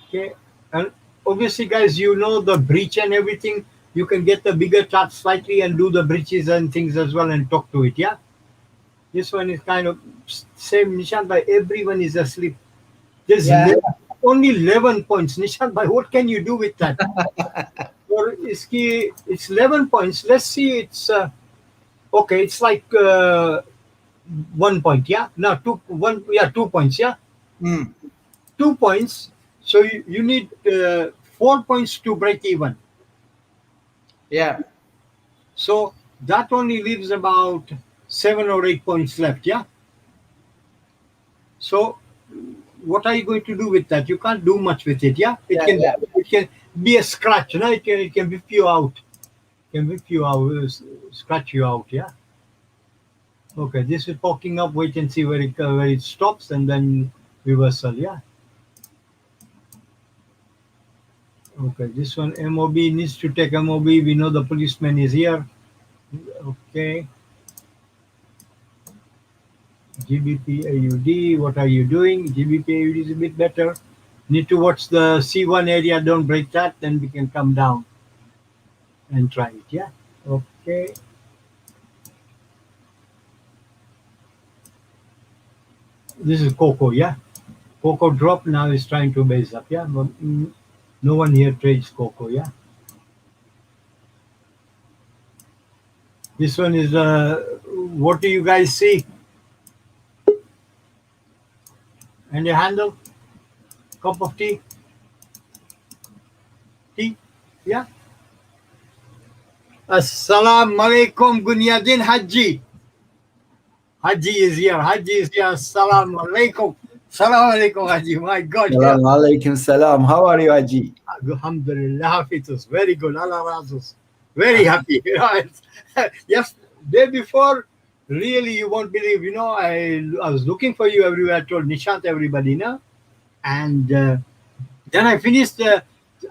Okay. And obviously, guys, you know the breach and everything. You can get the bigger chart slightly and do the breaches and things as well and talk to it, yeah? This one is kind of same, Nishant, but everyone is asleep. There's Yeah, only 11 points. Nishant, bhai, what can you do with that? Or it's 11 points. Let's see, okay, it's like 1 point, yeah? No, 2 points, yeah? hmm. 2 points. So you need 4 points to break even. Yeah, So that only leaves about 7 or 8 points left, yeah? So what are you going to do with that? You can't do much with it, yeah? It yeah, can yeah. it can be a scratch, no? It can whip you out. It can whip you out, scratch you out, yeah? Okay, this is poking up. Wait and see where it stops, and then reversal. Yeah. Okay, this one MOB needs to take MOB. We know the policeman is here. Okay. GBP AUD. What are you doing? GBP AUD is a bit better. Need to watch the C1 area. Don't break that. Then we can come down and try it. Yeah. Okay. This is Coco. Yeah. Coco drop now is trying to base up. Yeah. But, no one here trades Coco. Yeah. This one is what do you guys see? And a handle, cup of tea, tea. Yeah. Assalamu alaikum Gunyadin Haji. Haji is here. Haji is here. Assalamu alaikum. Assalamu alaikum Haji. My God. Yeah. Salam alaikum salam. How are you, Haji? Alhamdulillah. It was very good. Allah Razus. Very happy. You know, yes, day before, really, you won't believe. You know, I was looking for you everywhere. I told Nishant everybody, no? And then I finished.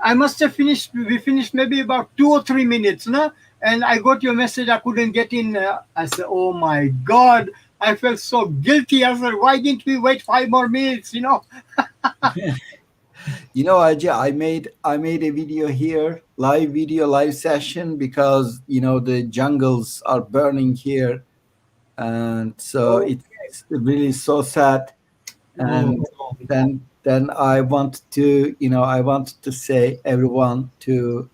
I must have finished. We finished maybe about 2 or 3 minutes, no? And I got your message. I couldn't get in. I said, "Oh my God!" I felt so guilty. I said, "Why didn't we wait 5 more minutes?" You know. You know, Ajay, I made a video here, live session, because you know the jungles are burning here, and so it's really so sad. And then I want to, I want to say everyone to,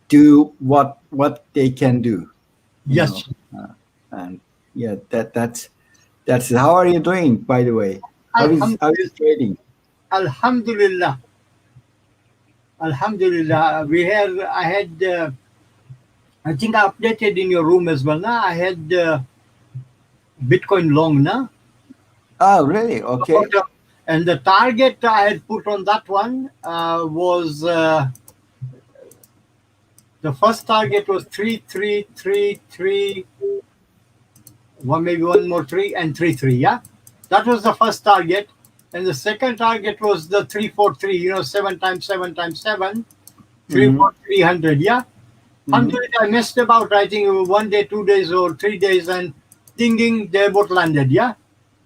do what they can do. Yes. And yeah, that's how are you doing, by the way? How is trading? Alhamdulillah. Alhamdulillah. I had, I think I updated in your room as well. Now I had Bitcoin long now. Oh, really? Okay. And the target I had put on that one was the first target was 3333, maybe one more 3 and 33. Yeah, that was the first target. And the second target was the 343. You know, 7 times 7 times 7, 300. Yeah. 100, I messed about. I think 1 day, 2 days, or 3 days, and ding ding, they both landed. Yeah,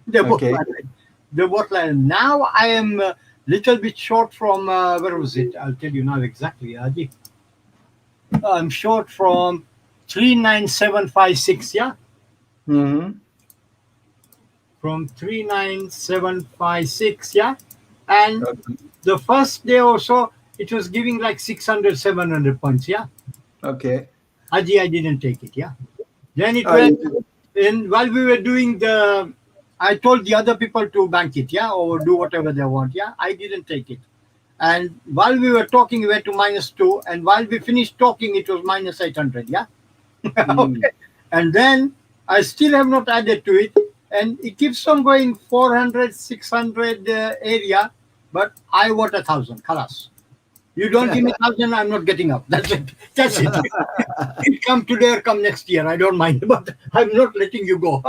they both landed. They both landed. Now I am a little bit short from where was it? I'll tell you now exactly, Aji. I'm short from 39756. Yeah. From 39756. Yeah, and the first day or so, it was giving like 600, 700 points. Yeah. Okay. Haji, I didn't take it, yeah. Then it went, and while we were doing I told the other people to bank it, yeah, or do whatever they want, yeah. I didn't take it. And while we were talking, we went to -2, and while we finished talking, it was -800, yeah. Okay. And then I still have not added to it, and it keeps on going 400, 600 area, but I want 1,000, khalas. You don't give me 1,000, I'm not getting up. That's it. That's it. It come today or come next year. I don't mind, but I'm not letting you go.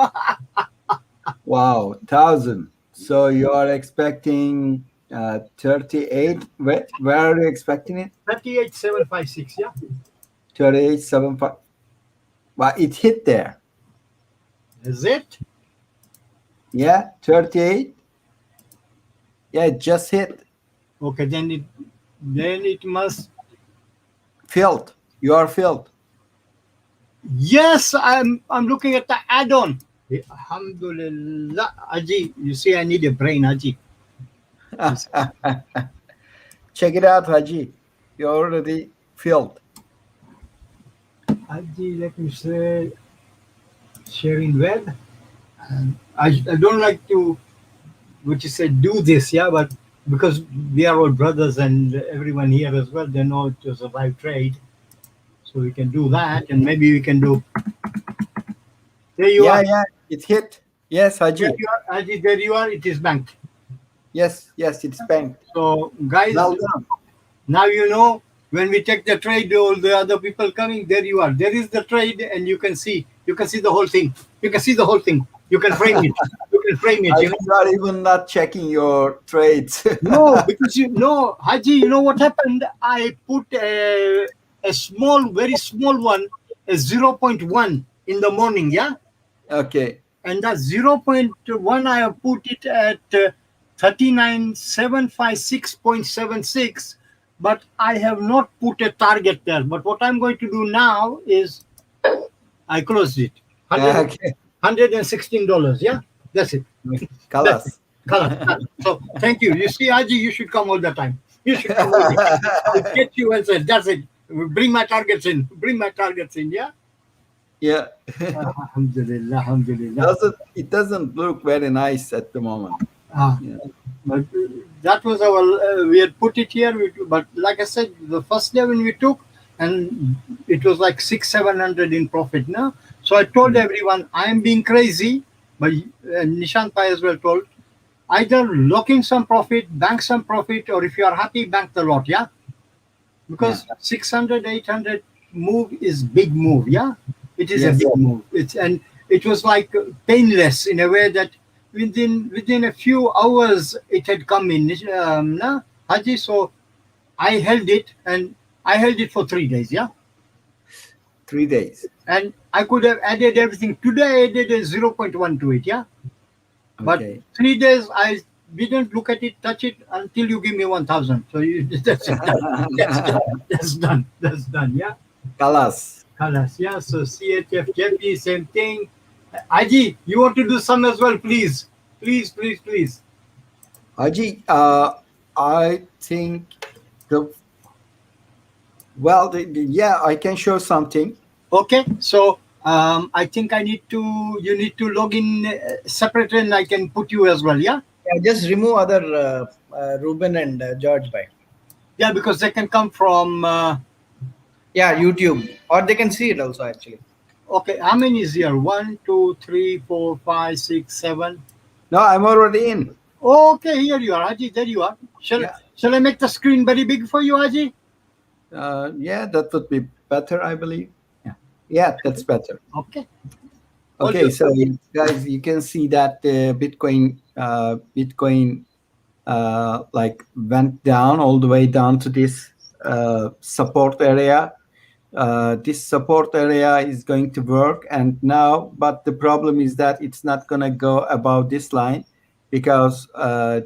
Wow, 1,000. So you are expecting 38. Where are you expecting it? 38,756. Yeah. 38,756. Well, it hit there. Is it? Yeah, 38. Yeah, it just hit. Okay, then it must. Filled. You are filled. Yes, I'm looking at the add-on. Alhamdulillah, Aji. You see, I need a brain, Aji. Check it out, Haji. You're already filled. Aji, let me say, sharing web. I don't like to, what you say, do this, yeah, but because we are all brothers and everyone here as well, they know it was a live trade. So we can do that, and maybe we can do. There you are. Yeah, it hit. Yes, Haji. There you are, Haji, there you are. It is banked. Yes, it's banked. So, guys, Well done. now you know when we take the trade, all the other people coming, there you are. There is the trade, and you can see the whole thing. You can see the whole thing. You can frame it. You can frame it. You are even not checking your trades. No, because Haji, you know what happened? I put a small, very small one, a 0.1 in the morning, yeah? Okay. And that 0.1, I have put it at 39,756.76, but I have not put a target there. But what I'm going to do now is I closed it. Okay. $116, yeah? That's it. Kalas. So thank you. You see, Haji, you should come all the time. You should come all the time. I'll get you and say, that's it. Bring my targets in. Bring my targets in, yeah? Yeah. Alhamdulillah, alhamdulillah. It doesn't look very nice at the moment. Ah, Yeah. but that was our, we had put it here, but like I said, the first day when we took, and it was like 700 in profit now. So I told everyone, I am being crazy, but Nishant Pai as well told, either lock in some profit, bank some profit, or if you are happy, bank the lot, yeah? Yeah. Because 600, 800 move is big move, yeah? It is a Yes. big move. And it was like painless in a way that within a few hours it had come in, na, Haji. So I held it, and I held it for 3 days, yeah? 3 days. And I could have added everything. Today I added a 0.1 to it, yeah? But Okay. 3 days I didn't look at it, touch it until you give me 1,000. So that's it done. That's done. That's done. That's done. Yeah. Kalas. Colors. Yeah. So CHF, JP, same thing. Aji, you want to do some as well, please? Please, please, please. Haji, I think the yeah, I can show something. Okay. So I think you need to log in separate, and I can put you as well. Yeah. Yeah, just remove other Ruben and George by. Yeah, because they can come from. Yeah, YouTube, or they can see it also actually. Okay. How many is here? 1, 2, 3, 4, 5, 6, 7. No, I'm already in. Okay, here you are, Haji. There you are. Yeah. Shall I make the screen very big for you, Haji? Yeah, that would be better, I believe. Yeah. Yeah, that's better. Okay. Okay, so guys, you can see that Bitcoin like went down all the way down to this support area. This support area is going to work, and now, but the problem is that it's not going to go above this line, because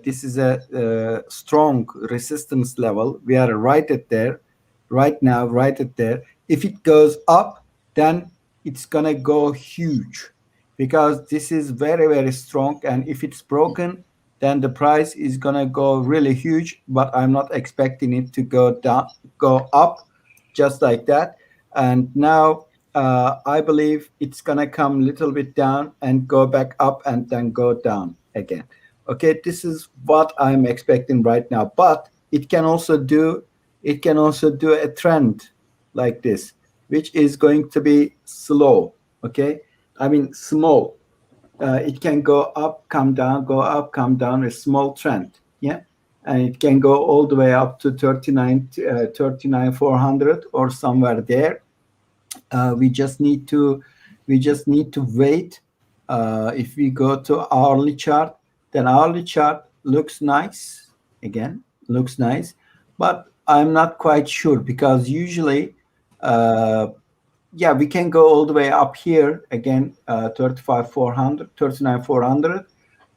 this is a strong resistance level. We are right at there right now, right at there. If it goes up, then it's going to go huge, because this is very, very strong, and if it's broken, then the price is going to go really huge. But I'm not expecting it to go down, go up just like that. And now I believe it's going to come a little bit down and go back up and then go down again. Okay, this is what I'm expecting right now. But it can also do a trend like this, which is going to be slow. Okay, I mean small. It can go up, come down, go up, come down, a small trend. Yeah. And it can go all the way up to 39 400 or somewhere there. We just need to wait. If we go to hourly chart, then hourly chart looks nice. Again, looks nice, but I'm not quite sure, because usually yeah, we can go all the way up here again, 35 400, 39 400,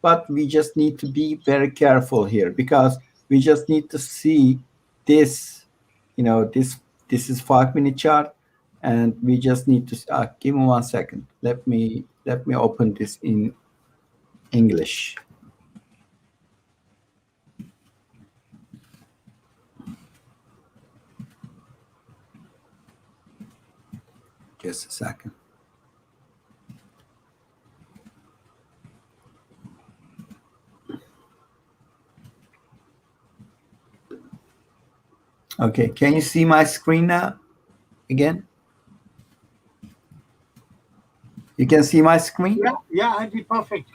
but we just need to be very careful here, because we just need to see this, this is 5-minute chart, and we just need to give me 1 second. Let me open this in English. Just a second. Okay, can you see my screen now? Again? You can see my screen? Yeah, I'd be perfect.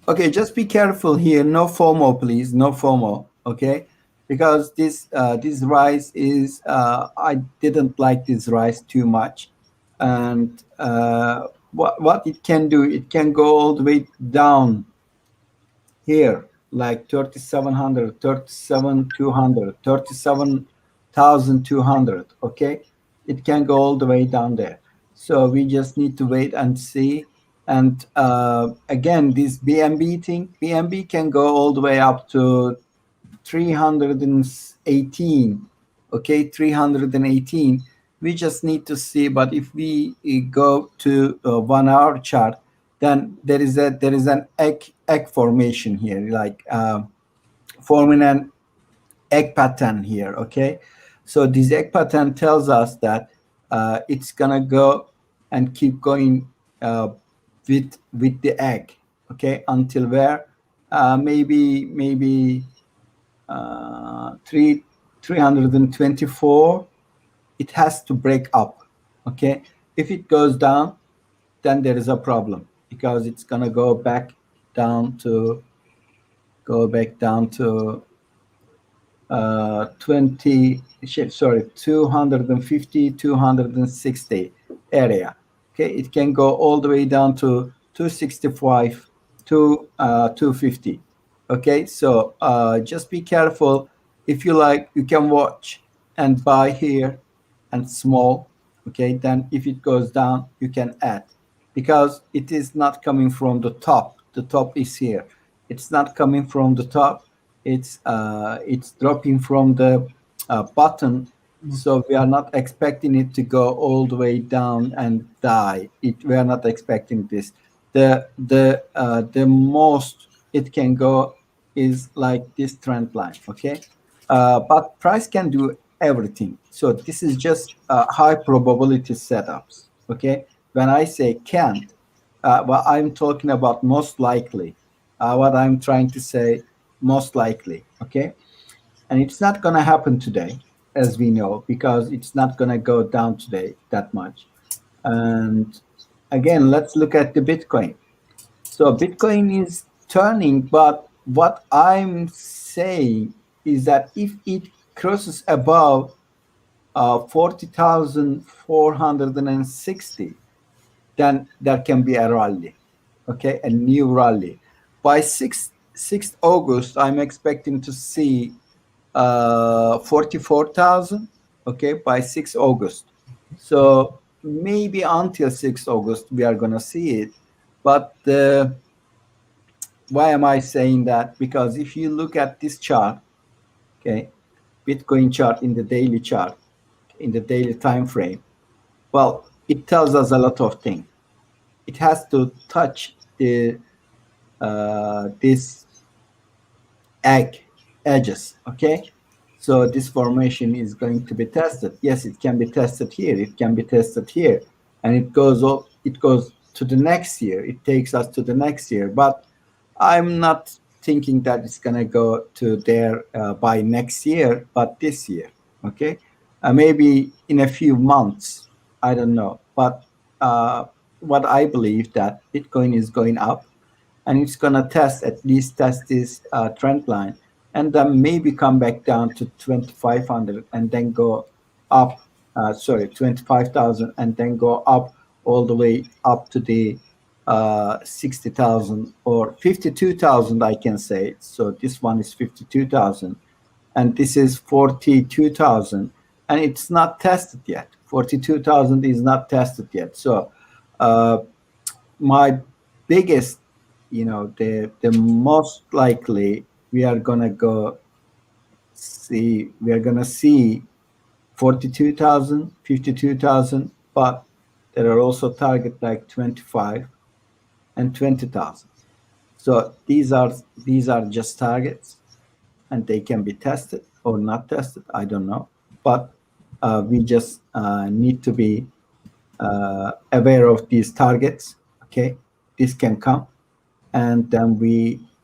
Okay, just be careful here. No FOMO, please. No FOMO. Okay, because this rise is I didn't like this rise too much, and what it can do, it can go all the way down here, like 3,700, 37,200, 37,200. Okay, it can go all the way down there. So we just need to wait and see. And again, this BNB thing, BNB can go all the way up to 318. Okay, 318. We just need to see. But if we go to 1 hour chart, then there is an egg formation here, like forming an egg pattern here. Okay, so this egg pattern tells us that it's gonna go and keep going with the egg, okay, until where maybe 324, it has to break up, okay. If it goes down, then there is a problem, because it's gonna go back down to 250, 260 area. Okay, it can go all the way down to 265 to 250. Okay, so just be careful. If you like, you can watch and buy here and small. Okay, then if it goes down, you can add, because it is not coming from the top. The top is here. It's not coming from the top. It's dropping from the bottom. So we are not expecting it to go all the way down and die. We are not expecting this. The most it can go is like this trend line. Okay, but price can do everything. So this is just high probability setups. Okay, when I say can't, well, I'm talking about most likely. What I'm trying to say, most likely. Okay, and it's not going to happen today, as we know, because it's not going to go down today that much. And again, let's look at the Bitcoin. So Bitcoin is turning, but what I'm saying is that if it crosses above 40,460, then there can be a rally, okay, a new rally. By 6th August, I'm expecting to see 44,000, okay, by 6th August. So maybe until 6th August, we are going to see it. But why am I saying that? Because if you look at this chart, okay, Bitcoin chart in the daily chart, in the daily time frame, well, it tells us a lot of things. It has to touch the this edges, okay. So this formation is going to be tested. Yes, it can be tested here, it can be tested here, and it goes to the next year. It takes us to the next year, but I'm not thinking that it's going to go to there by next year, but this year, okay. Maybe in a few months, I don't know. But what I believe, that Bitcoin is going up, and it's going to at least test this trend line, and then maybe come back down to 2,500 and then go up, 25,000, and then go up all the way up to the 60,000 or 52,000, I can say. So this one is 52,000, and this is 42,000, and it's not tested yet. 42,000 is not tested yet. So my biggest, the most likely we are gonna see 42,000, 52,000, but there are also targets like 25 and 20,000. So these are just targets, and they can be tested or not tested. I don't know, but we just need to be aware of these targets. Okay, this can come, and then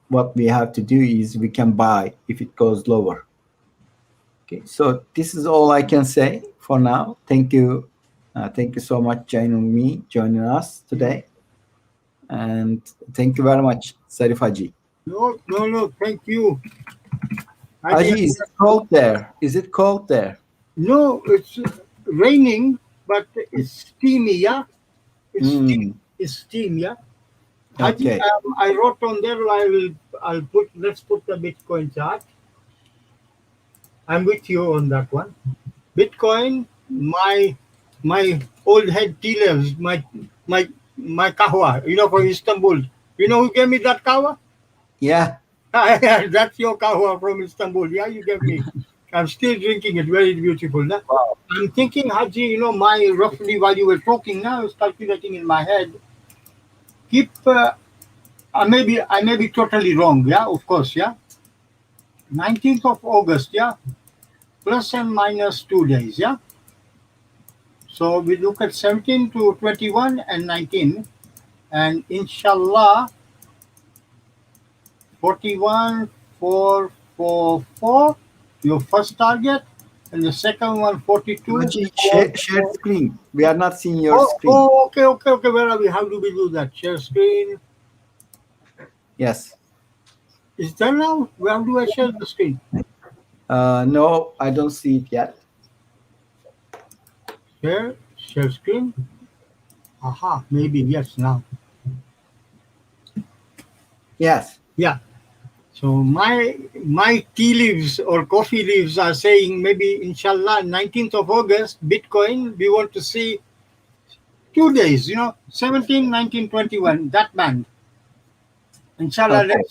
what we have to do is we can buy if it goes lower. Okay, so this is all I can say for now. Thank you so much joining us today, and thank you very much, Sarif Haji. No, thank you. Haji, is it cold there? Is it cold there? No, it's raining, but it's steamy, yeah? It's steam, yeah? Okay. I wrote on there, let's put the Bitcoin chart. I'm with you on that one. Bitcoin, my old head tea leaves, my kahwa, from Istanbul. You know who gave me that kahwa? Yeah. That's your kahwa from Istanbul. Yeah, you gave me. I'm still drinking it. Very beautiful. Nah? Wow. I'm thinking, Haji, my roughly while you were talking now, I was calculating in my head. Keep, I may be totally wrong. Yeah, of course. Yeah. 19th of August. Yeah. Plus and minus 2 days. Yeah. So we look at 17 to 21 and 19, and inshallah 41 444 your first target, and the second one 42 Haji, 4, share 4. screen. We are not seeing your Oh, screen. oh, okay, okay, okay. Where are we? How do we do that? Share screen. Yes. Is that now? How do I share the screen? No, I don't see it yet. Share screen. Aha, maybe yes now. Yes. Yeah. So my tea leaves or coffee leaves are saying maybe inshallah 19th of August Bitcoin we want to see 2 days, 17, 19, 21, that band. Inshallah, Okay.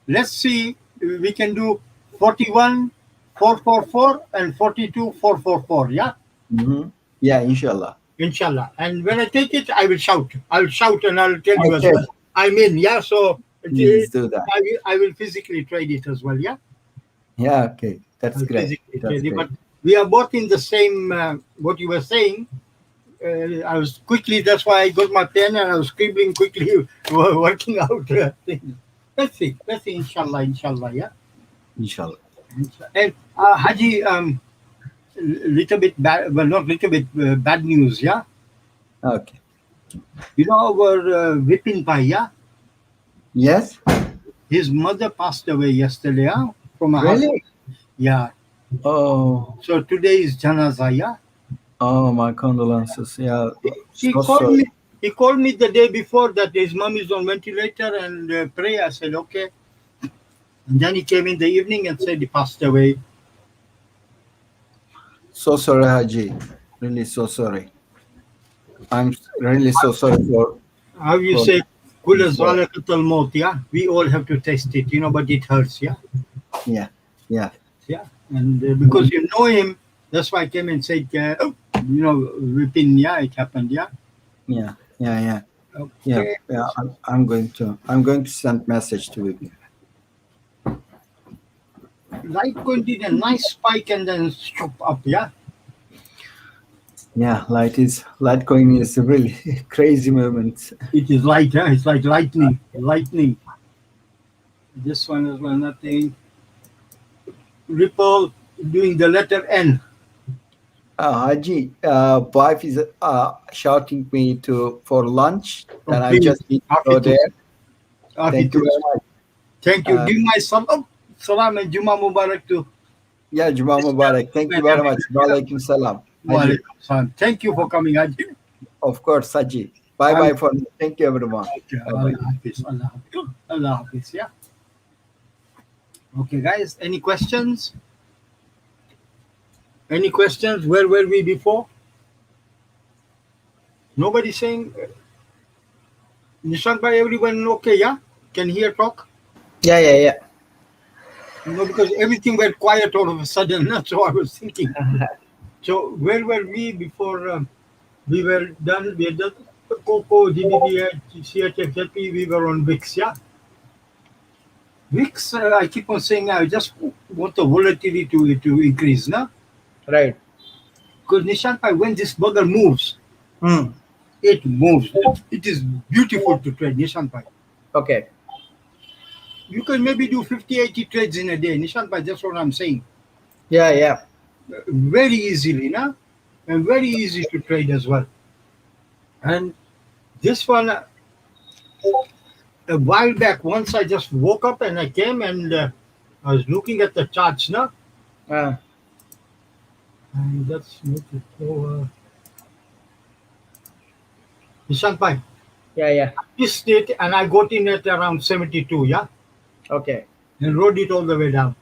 let's see if we can do 41 444 and 42 444. Yeah, Mm-hmm. Yeah, inshallah. inshallah. And when I take it, I will shout. I will shout and I'll tell you as Okay. well. I'm in. Yeah, so Please do that. I will physically trade it as well. Yeah, Yeah, okay. That's I'll great. physically That's trade it. great. But we are both in the same. What you were saying. I was quickly. That's why I got my pen and I was scribbling quickly, working out things. Let's see. Let's see. Inshallah. Inshallah. Yeah. Inshallah. And Haji, little bit bad. Well, not little bit bad news. Yeah. Okay. You know our Vipin Pai. Yeah. Yes? His mother passed away yesterday. Yeah. From a heart. Really? Yeah. Oh, So today is Janaza. Yeah. oh, my condolences. Yeah. He So called sorry. me. He called me the day before that his mom is on ventilator and pray. I said okay. And then he came in the evening and said he passed away. So sorry, Haji. Really so sorry. I'm really so sorry for. How you for say, Kula this, zalakatul maut, yeah? We all have to taste it, but it hurts, yeah? yeah. Yeah. Yeah. And because you know him, that's why I came and said, Vipin, yeah, it happened, yeah? Yeah. Yeah. Yeah. Yeah. Okay. Yeah. I'm going to send message to you. Litecoin did a nice spike and then shoop up, yeah? Yeah. Litecoin is a really crazy moment. It is light, yeah? It's like lightning. Lightning. This one as well, nothing. Ripple doing the letter N. Haji, wife is shouting me for lunch, Oh, and I please. just need to go Happy to- there. happy Thank you to- very much. Thank you. Uh, Give my salam and Juma Mubarak to Yeah, Juma Mubarak. Thank you very much. Walaikum salam. Haji. Walaikum salam. Thank you for coming, Haji. Of course, Haji. Bye bye for now. Thank you, everyone. Okay, Bye-bye. Allah Hafiz. Allah Hafiz. Allah Hafiz, yeah. Okay, guys, any questions? Any questions? Where were we before? Nobody saying? Nishant bhai, everyone okay, yeah? Can hear talk? Yeah, yeah, yeah. No, because everything went quiet all of a sudden. That's what I was thinking. So where were we before we were done? We had done Coco, DBB, CHFLP, we were on VIX, yeah? VIX, I keep on saying I just want the volatility to increase, no? Right. Because Nishant, when this bugger moves, Hmm. it moves. It is beautiful to trade, Nishant. Okay. You can maybe do 50, 80 trades in a day, Nishant. That's what I'm saying. Yeah, yeah. Very easily, no? And very easy to trade as well. And this one, a while back, once I just woke up and I came and I was looking at the charts, no? Uh, And let's make it go. Nishant Bhai, yeah, yeah. this date, and I got in at around 72, yeah? Okay. And rode it all the way down.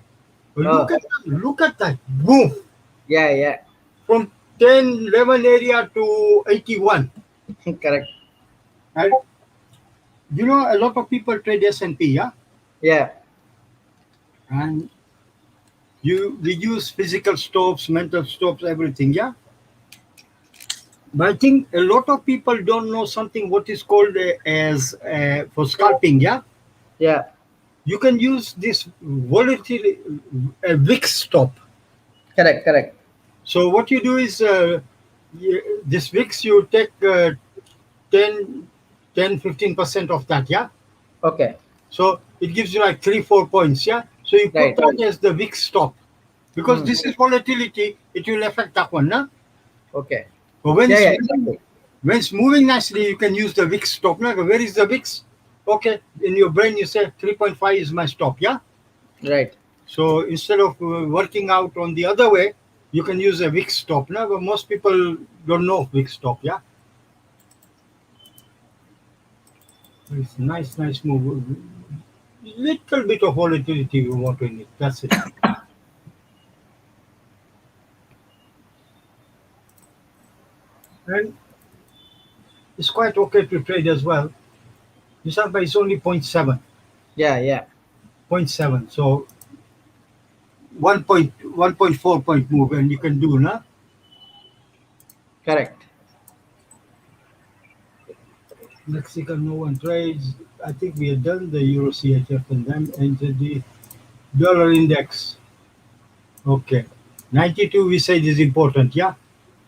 But Oh. look at that, boom, Yeah, yeah. from 10, 11 area to 81. Correct. And a lot of people trade S&P, yeah? Yeah. And we use physical stops, mental stops, everything, yeah? But I think a lot of people don't know something what is called as for scalping, yeah? Yeah. You can use this volatility VIX stop. Correct, correct. So what you do is this VIX, you take 10, 15% of that, yeah? Okay. So it gives you like 3-4 points, yeah? So you put Right. that as the VIX stop. Because Hmm. this is volatility, it will affect that one, no? Okay. But when, Yeah, it's yeah, moving, exactly. when it's moving nicely, you can use the VIX stop. No? Where is the VIX? Okay, in your brain you say 3.5 is my stop, yeah? Right. So instead of working out on the other way, you can use a VIX stop. No? But most people don't know VIX stop, yeah? It's nice move. Little bit of volatility you want in it. That's it. And it's quite okay to trade as well. This alpha is only zero point 0.7. Yeah, yeah. 0.7. So 1.4 point move, and you can do, na? Correct. Mexican no one trades. I think we have done the Euro CHF and then entered the dollar index. Okay. 92 we said is important, yeah?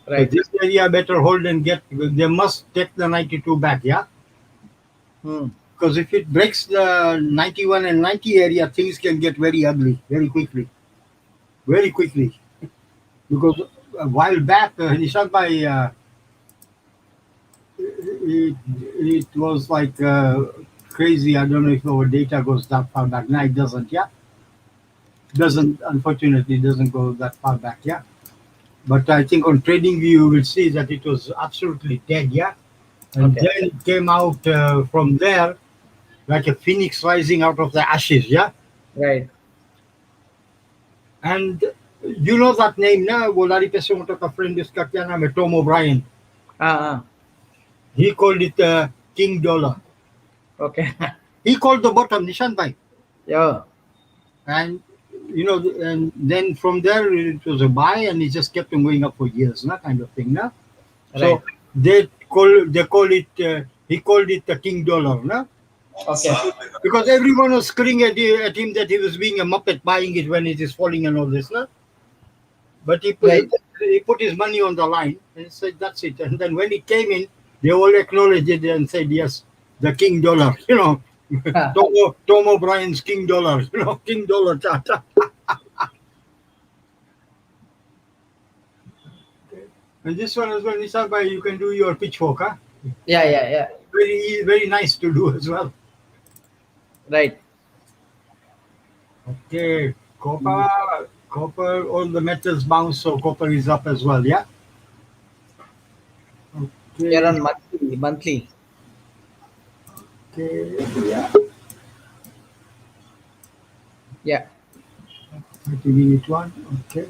So Right. this area better hold and get, they must take the 92 back, yeah? Hmm. Because if it breaks the 91 and 90 area, things can get very ugly very quickly. Very quickly. Because a while back, Nishant Bhai, it was like crazy. I don't know if our data goes that far back. No, it doesn't, yeah? Doesn't, unfortunately, doesn't go that far back, yeah? But I think on TradingView, you will see that it was absolutely dead, yeah? And Okay. then it came out from there like a phoenix rising out of the ashes, yeah? Right. And you know that name ना वो लारी पैसे मोटा का friend इसका क्या नाम है Tom O'Brien. Ah. He called it King Dollar. Okay. He called the bottom Nishan Bhai. Yeah. And you know, and then from there it was a buy, and it just kept on going up for years, na kind of thing, na. So Right. they call it he called it the King Dollar, na, Okay. because everyone was screaming at him that he was being a muppet buying it when it is falling and all this, na. But Right. he put his money on the line and said that's it. And then when he came in, they all acknowledged it and said yes, the King Dollar, you know. Tom O'Brien's King Dollar, you know, King Dollar chart. And this one as well, Nisar Bhai, you can do your pitchfork, huh? Yeah, yeah, yeah. Very nice to do as well. Right. Okay, copper, all the metals bounce, so copper is up as well, yeah? You're Okay, on monthly. okay, yeah. Yeah. 30-minute one, okay.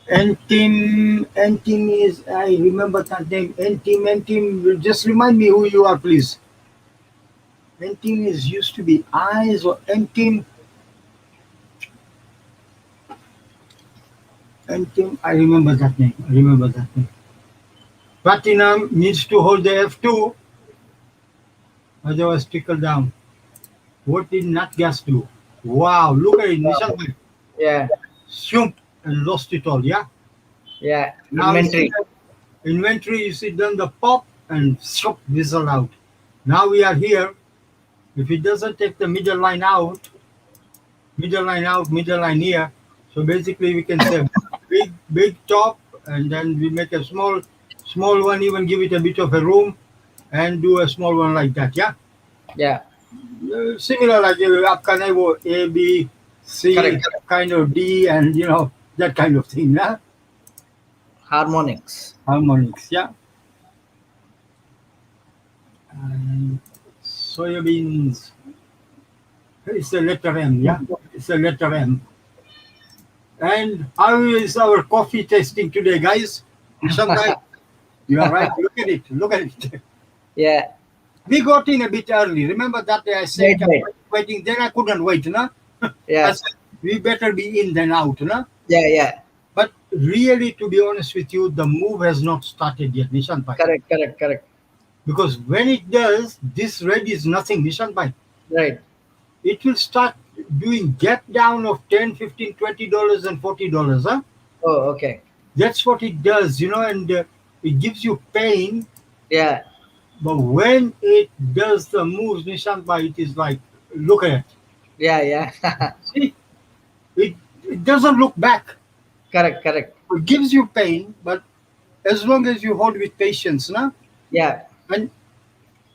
N-Team is, I remember that name. N-Team, just remind me who you are, please. N-Team is used to be Eyes or N-Team. N-Team, I remember that name. Platinum needs to hold the F2, otherwise trickle down. What did Nat Gas do? Wow, look at it, Nishan Bhai. Yeah. Shoop, and lost it all, yeah? Yeah. Now you see Inventory. the inventory, you see done the pop and shop whistle out. Now we are here. If it doesn't take the middle line out, middle line here. So basically we can say big top, and then we make a small one, even give it a bit of a room and do a small one like that, yeah? Yeah. Similar like आपका नहीं वो A, B, C, Correct. kind of D, and you know, that kind of thing, yeah? Harmonics. Harmonics, yeah? And soybeans, it's a letter M, yeah? It's a letter M. And how is our coffee tasting today, guys? Sometimes you are right. Look at it. Yeah. We got in a bit early. Remember that day I said Right. waiting. Then I couldn't wait, no? I Yeah. said we better be in than out, no? Yeah. Yeah. But really, to be honest with you, the move has not started yet, Nishant Bhai. Correct. Because when it does, this red is nothing, Nishant Bhai. Right. It will start doing gap down of 10, 15, $20 and $40, huh? Oh, okay. That's what it does, and it gives you pain. Yeah, But when it does the moves, Nishant, it is like, look at it. yeah, yeah. See, it doesn't look back. Correct, correct. It gives you pain, but as long as you hold with patience, now, Yeah, and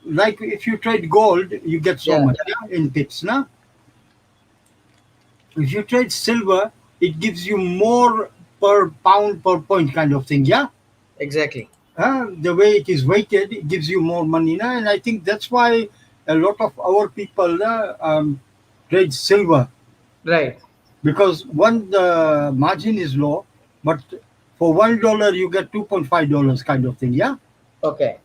like if you trade gold, you get so yeah, much, yeah, in pips, now. If you trade silver, it gives you more per pound per point kind of thing, yeah. exactly. The way it is weighted, it gives you more money, now, and I think that's why a lot of our people trade silver, Right. because one, the margin is low, but for $1 you get $2.5 kind of thing, yeah. Okay.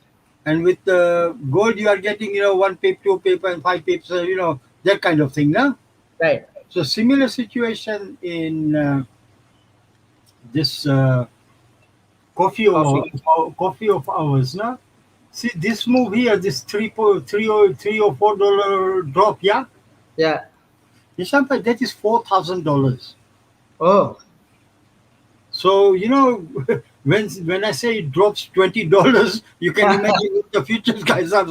And with the gold you are getting, one pip, two pip, and five pips, that kind of thing, now. Right. So similar situation in this Coffee. coffee of ours, now. See this move here, this $3 or $4 drop, yeah. Yeah. Nishampa, that is $4,000. Oh, So when I say it drops $20, you can imagine what the futures guys are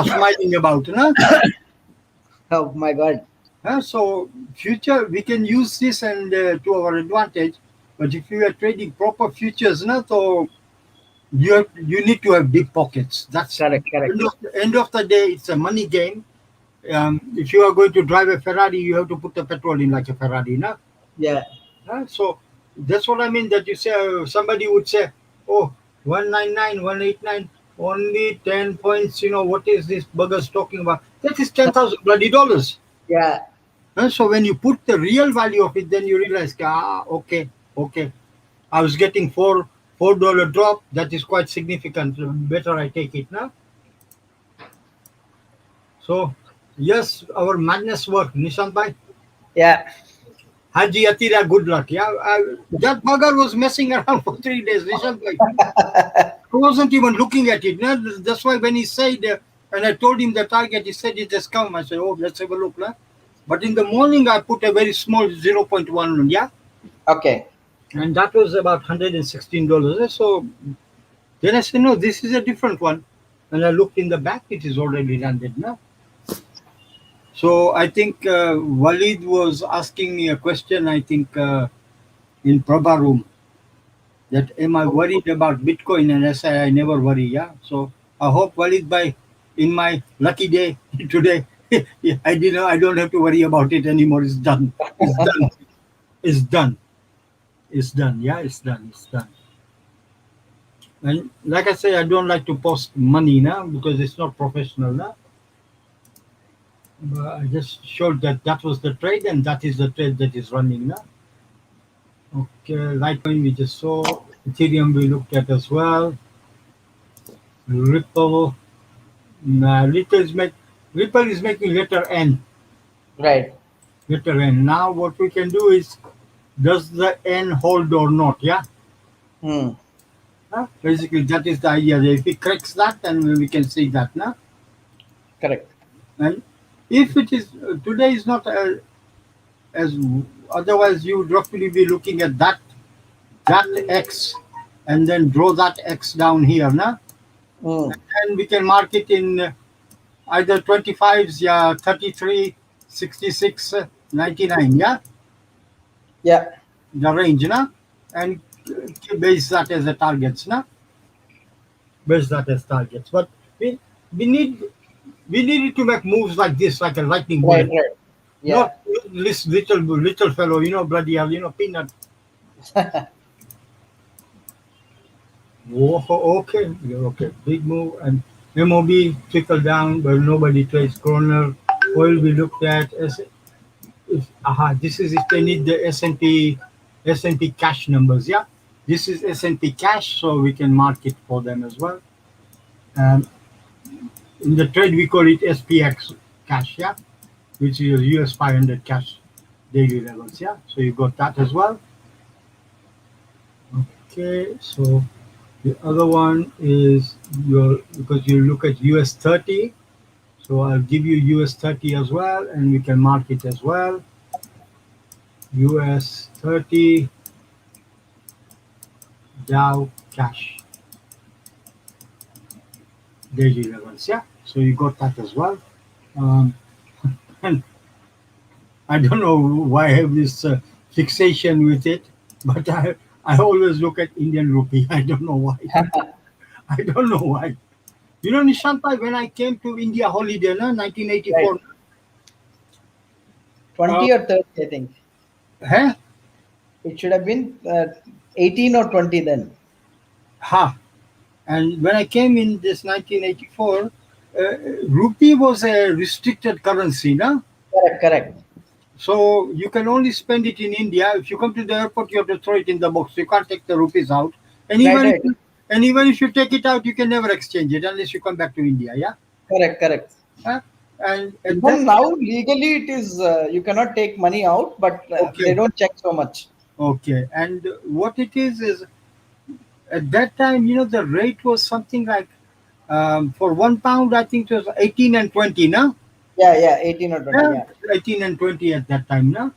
smiling about, no? oh my God. So future we can use this and to our advantage, but if you are trading proper futures, no, so you need to have deep pockets. That's Correct, correct. end of the day. It's a money game. If you are going to drive a Ferrari, you have to put the petrol in like a Ferrari, no? Yeah. So that's what I mean. That you say somebody would say, "Oh, 199, 189, only 10 points." What is this bugger's talking about? That is 10,000 bloody dollars. Yeah. So when you put the real value of it, then you realize, okay, okay, I was getting $4 drop. That is quite significant. Better I take it now. So yes, our madness worked, Nishant bhai. Yeah. Haji Atira, good luck. Yeah, that bugger was messing around for 3 days. Nishant bhai. He wasn't even looking at it. No? That's why when he said, and I told him the target, he said it has come. I said, oh, let's have a look. No? But in the morning, I put a very small 0.1, yeah, Okay. and that was about $116. So then I said, no, this is a different one. And I looked in the back, it is already landed now. So I think Walid was asking me a question, I think in Prabha room, that am I worried about Bitcoin? And I say I never worry. Yeah. So I hope Walid by in my lucky day today, I don't have to worry about it anymore. It's done. It's done. It's done. It's done. Yeah, it's done. It's done. And like I say, I don't like to post money now because it's not professional now. But I just showed that was the trade and that is the trade that is running now. Okay, Litecoin we just saw. Ethereum we looked at as well. Ripple. Nah, Ripple is making letter N. Right. Letter N. Now what we can do is, does the N hold or not? Yeah. Hmm. Basically, that is the idea. If it cracks that, then we can see that. Nah? Correct. And if it is today is not as otherwise, you would roughly be looking at that X, and then draw that X down here, nah? Hmm. And we can mark it in either 25s, yeah, 33, 66, 99, yeah, Yeah. the range, nah? And base that as a targets, nah? Base that as targets. But we we need we needed to make moves like this, like a lightning Right. bullet, Right. Yeah. not this little fellow, bloody hell, peanut. Oh, okay, yeah, okay, big move and MOB trickle down, but nobody trades corner. Oil we looked at as this is if they need the S&P cash numbers, yeah. This is S&P cash, so we can mark it for them as well. In the trade we call it SPX cash, yeah, which is US 500 cash daily levels, yeah. So you got that as well. Okay, so the other one is because you look at US 30. So I'll give you US 30 as well, and we can mark it as well. US 30 Dow cash daily levels. Yeah. So you got that as well. Um, and I don't know why I have this fixation with it, but I always look at Indian rupee. I don't know why. I don't know why. You know, Nishantai, when I came to India holiday, no, Right. 1984, 20 or 30, I think. huh? It should have been 18 or 20 then. Ha. And when I came in this 1984, rupee was a restricted currency, no? Correct, correct. So you can only spend it in India. If you come to the airport, you have to throw it in the box. You can't take the rupees out. And Right, even if right. and even if you take it out, you can never exchange it unless you come back to India. Yeah. Correct, correct. Huh? And at that Even now, legally, it is you cannot take money out, but they okay, don't check so much. okay. And what it is at that time, you know, the rate was something like for £1, I think it was 18 and 20, no? Yeah, yeah, 18 or 20. Yeah, Yeah, 18 and 20 at that time, no?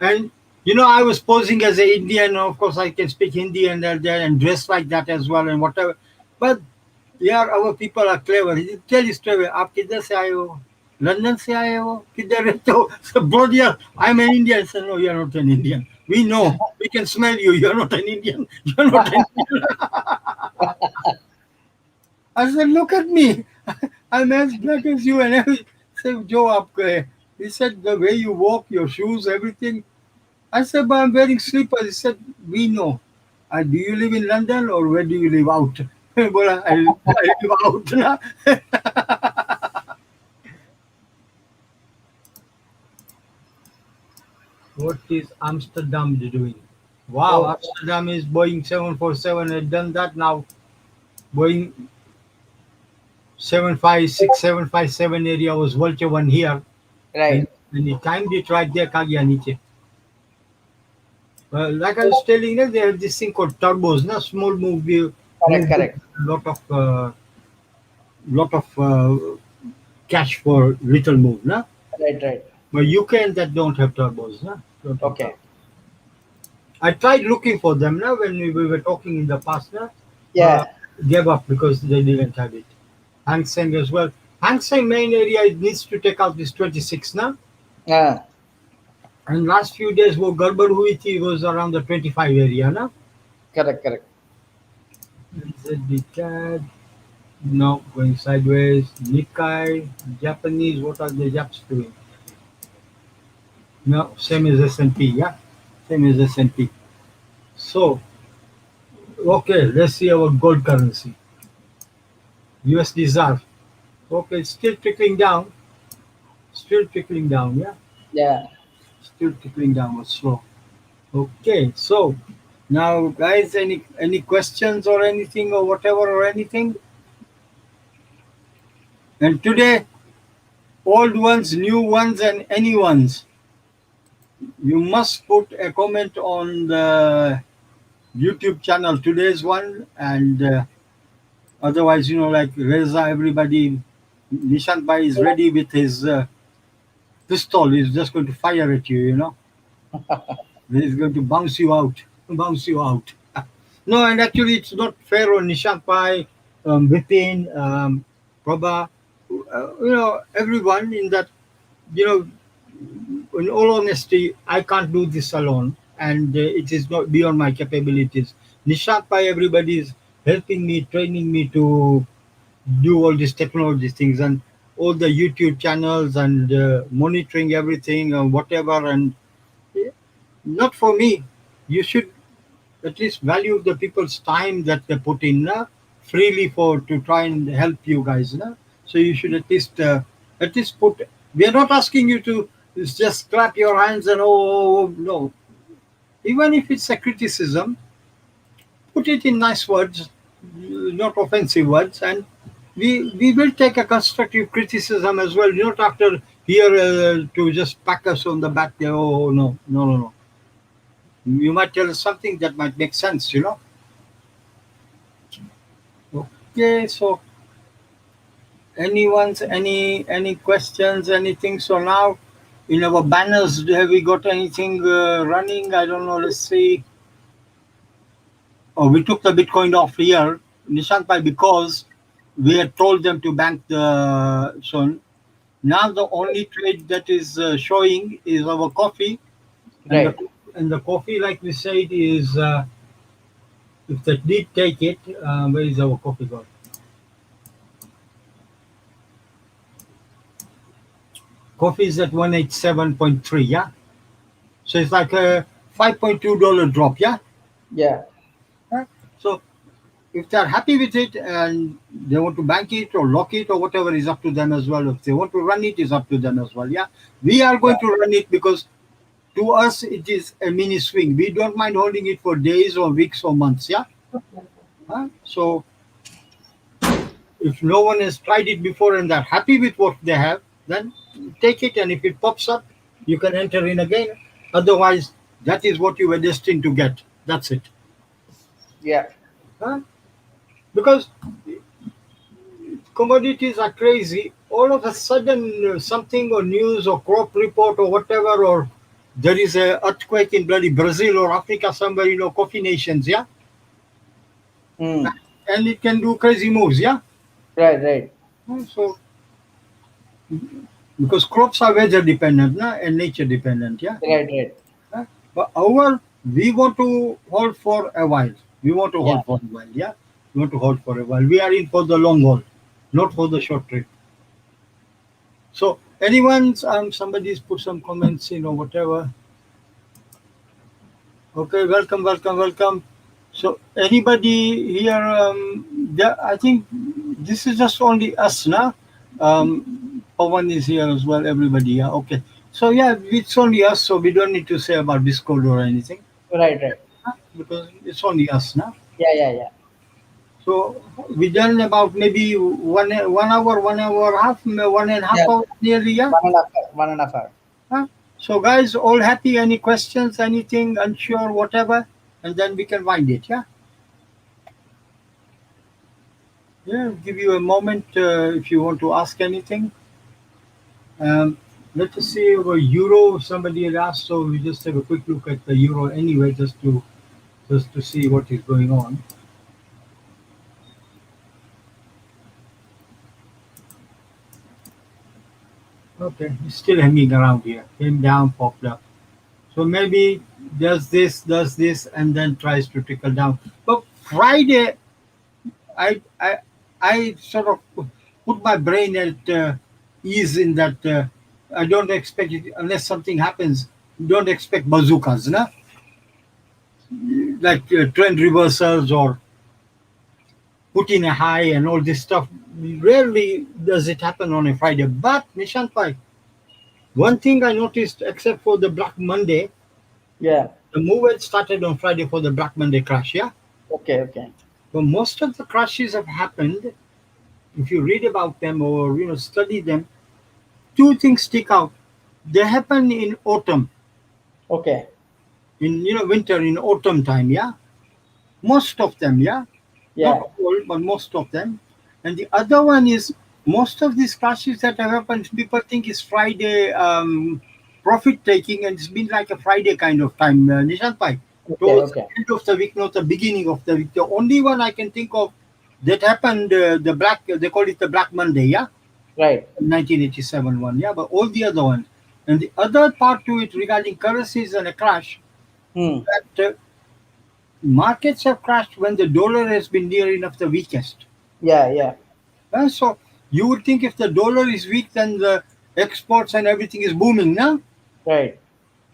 And you know, I was posing as an Indian. Of course, I can speak Hindi and dress like that as well and whatever. But yeah, our people are clever. He tell you straight away, "आप किधर से आए हो? London से आए हो? किधर रहते हो?" So, bro, yeah, I'm an Indian. I said, "No, you're not an Indian. We know. We can smell you. You're not an Indian. You're not an Indian." I said, "Look at me. I'm as black as you." And every said, "Joe, आपको है." He said, "The way you walk, your shoes, everything." I said, "But I'm wearing slippers." He said, "We know. Do you live in London or where do you live out?" Well, I live out. Na. What is Amsterdam doing? Wow, oh, Amsterdam is Boeing 747. Had done that now. Boeing 756, 757 area was Vulture 1 here. And, right. and he timed it right there, Kagya Niche. Like I was telling you, they have this thing called turbos, na small Correct, move with correct. lot of cash for little move, na. Right, right. But UK and that don't have turbos, na. Don't have turbos. Okay. I tried looking for them now when we were talking in the past, na. Uh, Yeah, gave up because they didn't have it. Hang Seng as well. Hang Seng main area it needs to take out this 26 now. yeah, And last few days, wo Garbar hui thi was around the 25 area, na. correct, correct. ZB CAD, no, going sideways. Nikkei, Japanese, what are the Japs doing? No, same as S&P, yeah, same as S&P. So, okay, let's see our gold currency. USD ZAR. Okay, it's still trickling down. Still trickling down, yeah. Yeah. Still trickling down, but slow. Okay, so now, guys, any questions or anything or whatever or anything? And today, old ones, new ones, and any ones, you must put a comment on the YouTube channel, today's one, and otherwise, you know, like Reza, everybody, Nishant Bhai is ready with his pistol. He's just going to fire at you, you know. He's going to bounce you out, bounce you out. No, and actually, it's not fair on Nishant Bhai, Vipin, Prabha, you know, everyone in that, you know, in all honesty, I can't do this alone, and it is not beyond my capabilities. Nishant Pai, everybody is helping me, training me to do all these technology things and all the YouTube channels and monitoring everything and whatever. And not for me. You should at least value the people's time that they put in freely for to try and help you guys. So you should at least put. We are not asking you to just clap your hands and no. Even if it's a criticism, put it in nice words, not offensive words, and we will take a constructive criticism as well. Not after here to just pack us on the back. Oh no, no, no, no. You might tell us something that might make sense. Okay, so Anyone's any questions, anything? So now in our banners, have we got anything running? I don't know. Let's see. Oh, we took the Bitcoin off here, Nishant Bhai, because we had told them to bank the. So now the only trade that is showing is our coffee, and Right. the coffee, like we said, is if they did take it, where is our coffee gone? Coffee is at 187.3, yeah. So it's like a $5.2 drop, yeah. Yeah. Huh? So if they're happy with it and they want to bank it or lock it or whatever is up to them as well. If they want to run it, is up to them as well. Yeah, we are going to run it because to us it is a mini swing. We don't mind holding it for days or weeks or months. Yeah. Huh? So if no one has tried it before and they're happy with what they have, then take it. And if it pops up, you can enter in again. Otherwise, that is what you were destined to get. That's it. Yeah. Huh? Because commodities are crazy. All of a sudden, something or news or crop report or whatever, or there is a earthquake in bloody Brazil or Africa somewhere, coffee nations, yeah, Mm. and it can do crazy moves, yeah. Right. Right. So because crops are weather dependent, and nature dependent, yeah. Right. Right. Huh? But we want to hold for a while. We want to Yeah. hold for a while, yeah. We want to hold for a while. We are in for the long haul, not for the short trip. So anyone's somebody's put some comments in or whatever. Okay, welcome, welcome, welcome. So anybody here? I think this is just only us now. Pawan is here as well. Everybody, yeah. Okay. So yeah, it's only us, so we don't need to say about Discord or anything, Right. Right. huh? Because it's only us now. Yeah. Yeah. Yeah. So we done about maybe 1 hour, 1 hour half, 1.5 Yeah. hours nearly, yeah. 1.5 hour. 1.5 hour. Huh? So, guys, all happy? Any questions? Anything unsure? Whatever, and then we can wind it. Yeah. Yeah. Give you a moment if you want to ask anything. Um, let us see over euro. Somebody had asked, so we just have a quick look at the euro anyway, just to see what is going on. Okay, it's still hanging around here. Came down, popped up. So maybe does this, and then tries to trickle down. But Friday, I I I sort of put my brain at ease in that I don't expect it unless something happens. Don't expect bazookas, no? Like trend reversals or put in a high and all this stuff. Rarely does it happen on a Friday. But Nishant Pai, one thing I noticed, except for the Black Monday, Yeah. the move had started on Friday for the Black Monday crash, yeah. Okay. Okay. But most of the crashes have happened. If you read about them or study them, two things stick out. They happen in autumn, Okay. in winter, in autumn time, yeah. Most of them, yeah. Yeah. Not all, but most of them. And the other one is most of these crashes that have happened, people think is Friday profit taking, and it's been like a Friday kind of time, Nishant Pai. Okay. Towards the Okay. end of the week, not the beginning of the week. The only one I can think of that happened, they call it the Black Monday, yeah. Right. 1987 one, yeah, but all the other ones. And the other part to it regarding currencies and a crash, Hmm. that markets have crashed when the dollar has been near enough the weakest. Yeah. Yeah. So you would think if the dollar is weak, then the exports and everything is booming now. Right.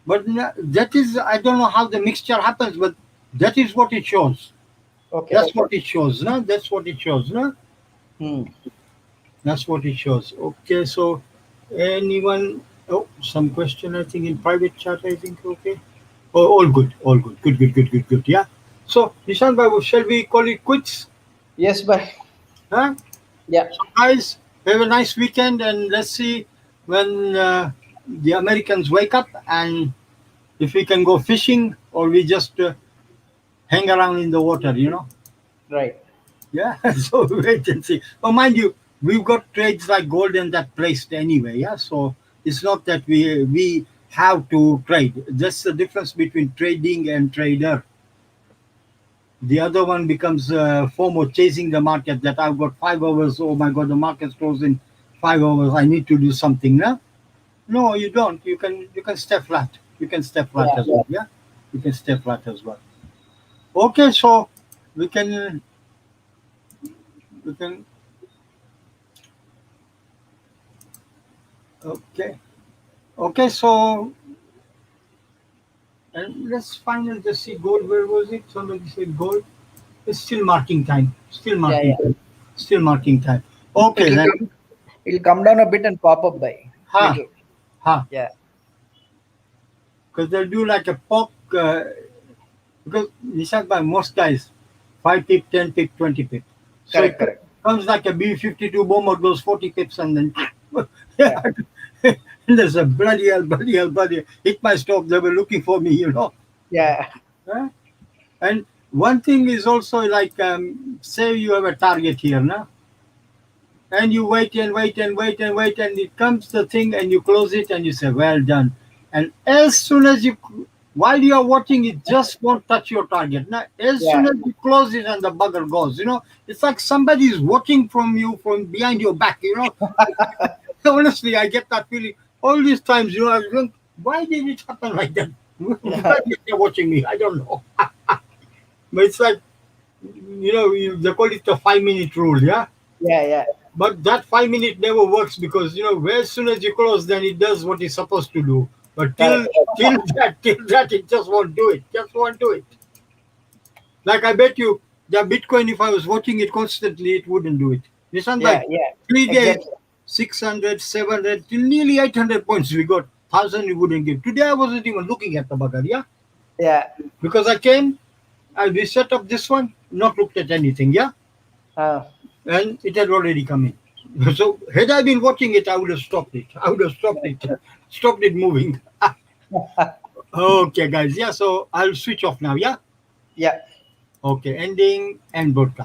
But that is, I don't know how the mixture happens, but that is what it shows. Okay. That's what it shows, no? That's what it shows, no? Hmm. That's what it shows. Okay, so anyone? Oh, some question, I think, in private chat, I think, okay. Oh, all good, all good. Good, good, good, good, good, yeah. So, Nishan Babu, shall we call it quits? Yes, bye. Huh? Yeah. So, guys, have a nice weekend, and let's see when the Americans wake up and if we can go fishing or we just hang around in the water. Right. Yeah, so wait and see. Oh, mind you, we've got trades like gold and that placed anyway. Yeah, so it's not that we have to trade. That's the difference between trading and trader. The other one becomes FOMO, chasing the market. That I've got 5 hours. Oh my God, the market's closed in 5 hours. I need to do something now. No, you don't. You can step flat. You can step flat Yeah. as well. Yeah, you can step flat as well. Okay, so we can we can okay. Okay, so and let's finally just see gold. Where was it? Somebody said gold. It's still marking time. Still Yeah, marking yeah. time. Still marking time. Okay It'll then. come. It'll come down a bit and pop up by Ha little. ha. Yeah. Because they'll do like a pop. Because Nishan by most guys, 5 pip, 10 pip, 20 pip. So Correct. it Correct. comes like a B-52 bomber, goes 40 pips and then Yeah. yeah. And there's a bloody hell, bloody hell, bloody hell. Hit my stop. They were looking for me, you know. Yeah. Huh? And one thing is also like, say you have a target here now, and you wait and wait and wait and wait, and it comes the thing, and you close it, and you say, "Well done." And as soon as you, while you are watching, it just won't touch your target. Now, as Yeah. soon as you close it, and the bugger goes, it's like somebody is watching from you from behind your back. Honestly, I get that feeling all these times. I think, why did it happen like that? Yeah. Why are they watching me? I don't know. But it's like, they call it the 5 minute rule, yeah? Yeah. Yeah. But that 5 minute never works because, as soon as you close, then it does what it's supposed to do. But till, Correct. till that, it just won't do it. Just won't do it. Like I bet you, the Bitcoin, if I was watching it constantly, it wouldn't do it. Listen, Yeah. like Yeah. 3 days, Exactly. 600, 700, till nearly 800 points we got. 1,000 we wouldn't give. Today I wasn't even looking at the bugger, yeah? Yeah. Because I came, we set up this one, not looked at anything, yeah? Uh, And it had already come in. So had I been watching it, I would have stopped it. I would have stopped it moving. Okay, guys. Yeah, so I'll switch off now. Yeah. yeah. Okay, ending and broadcast.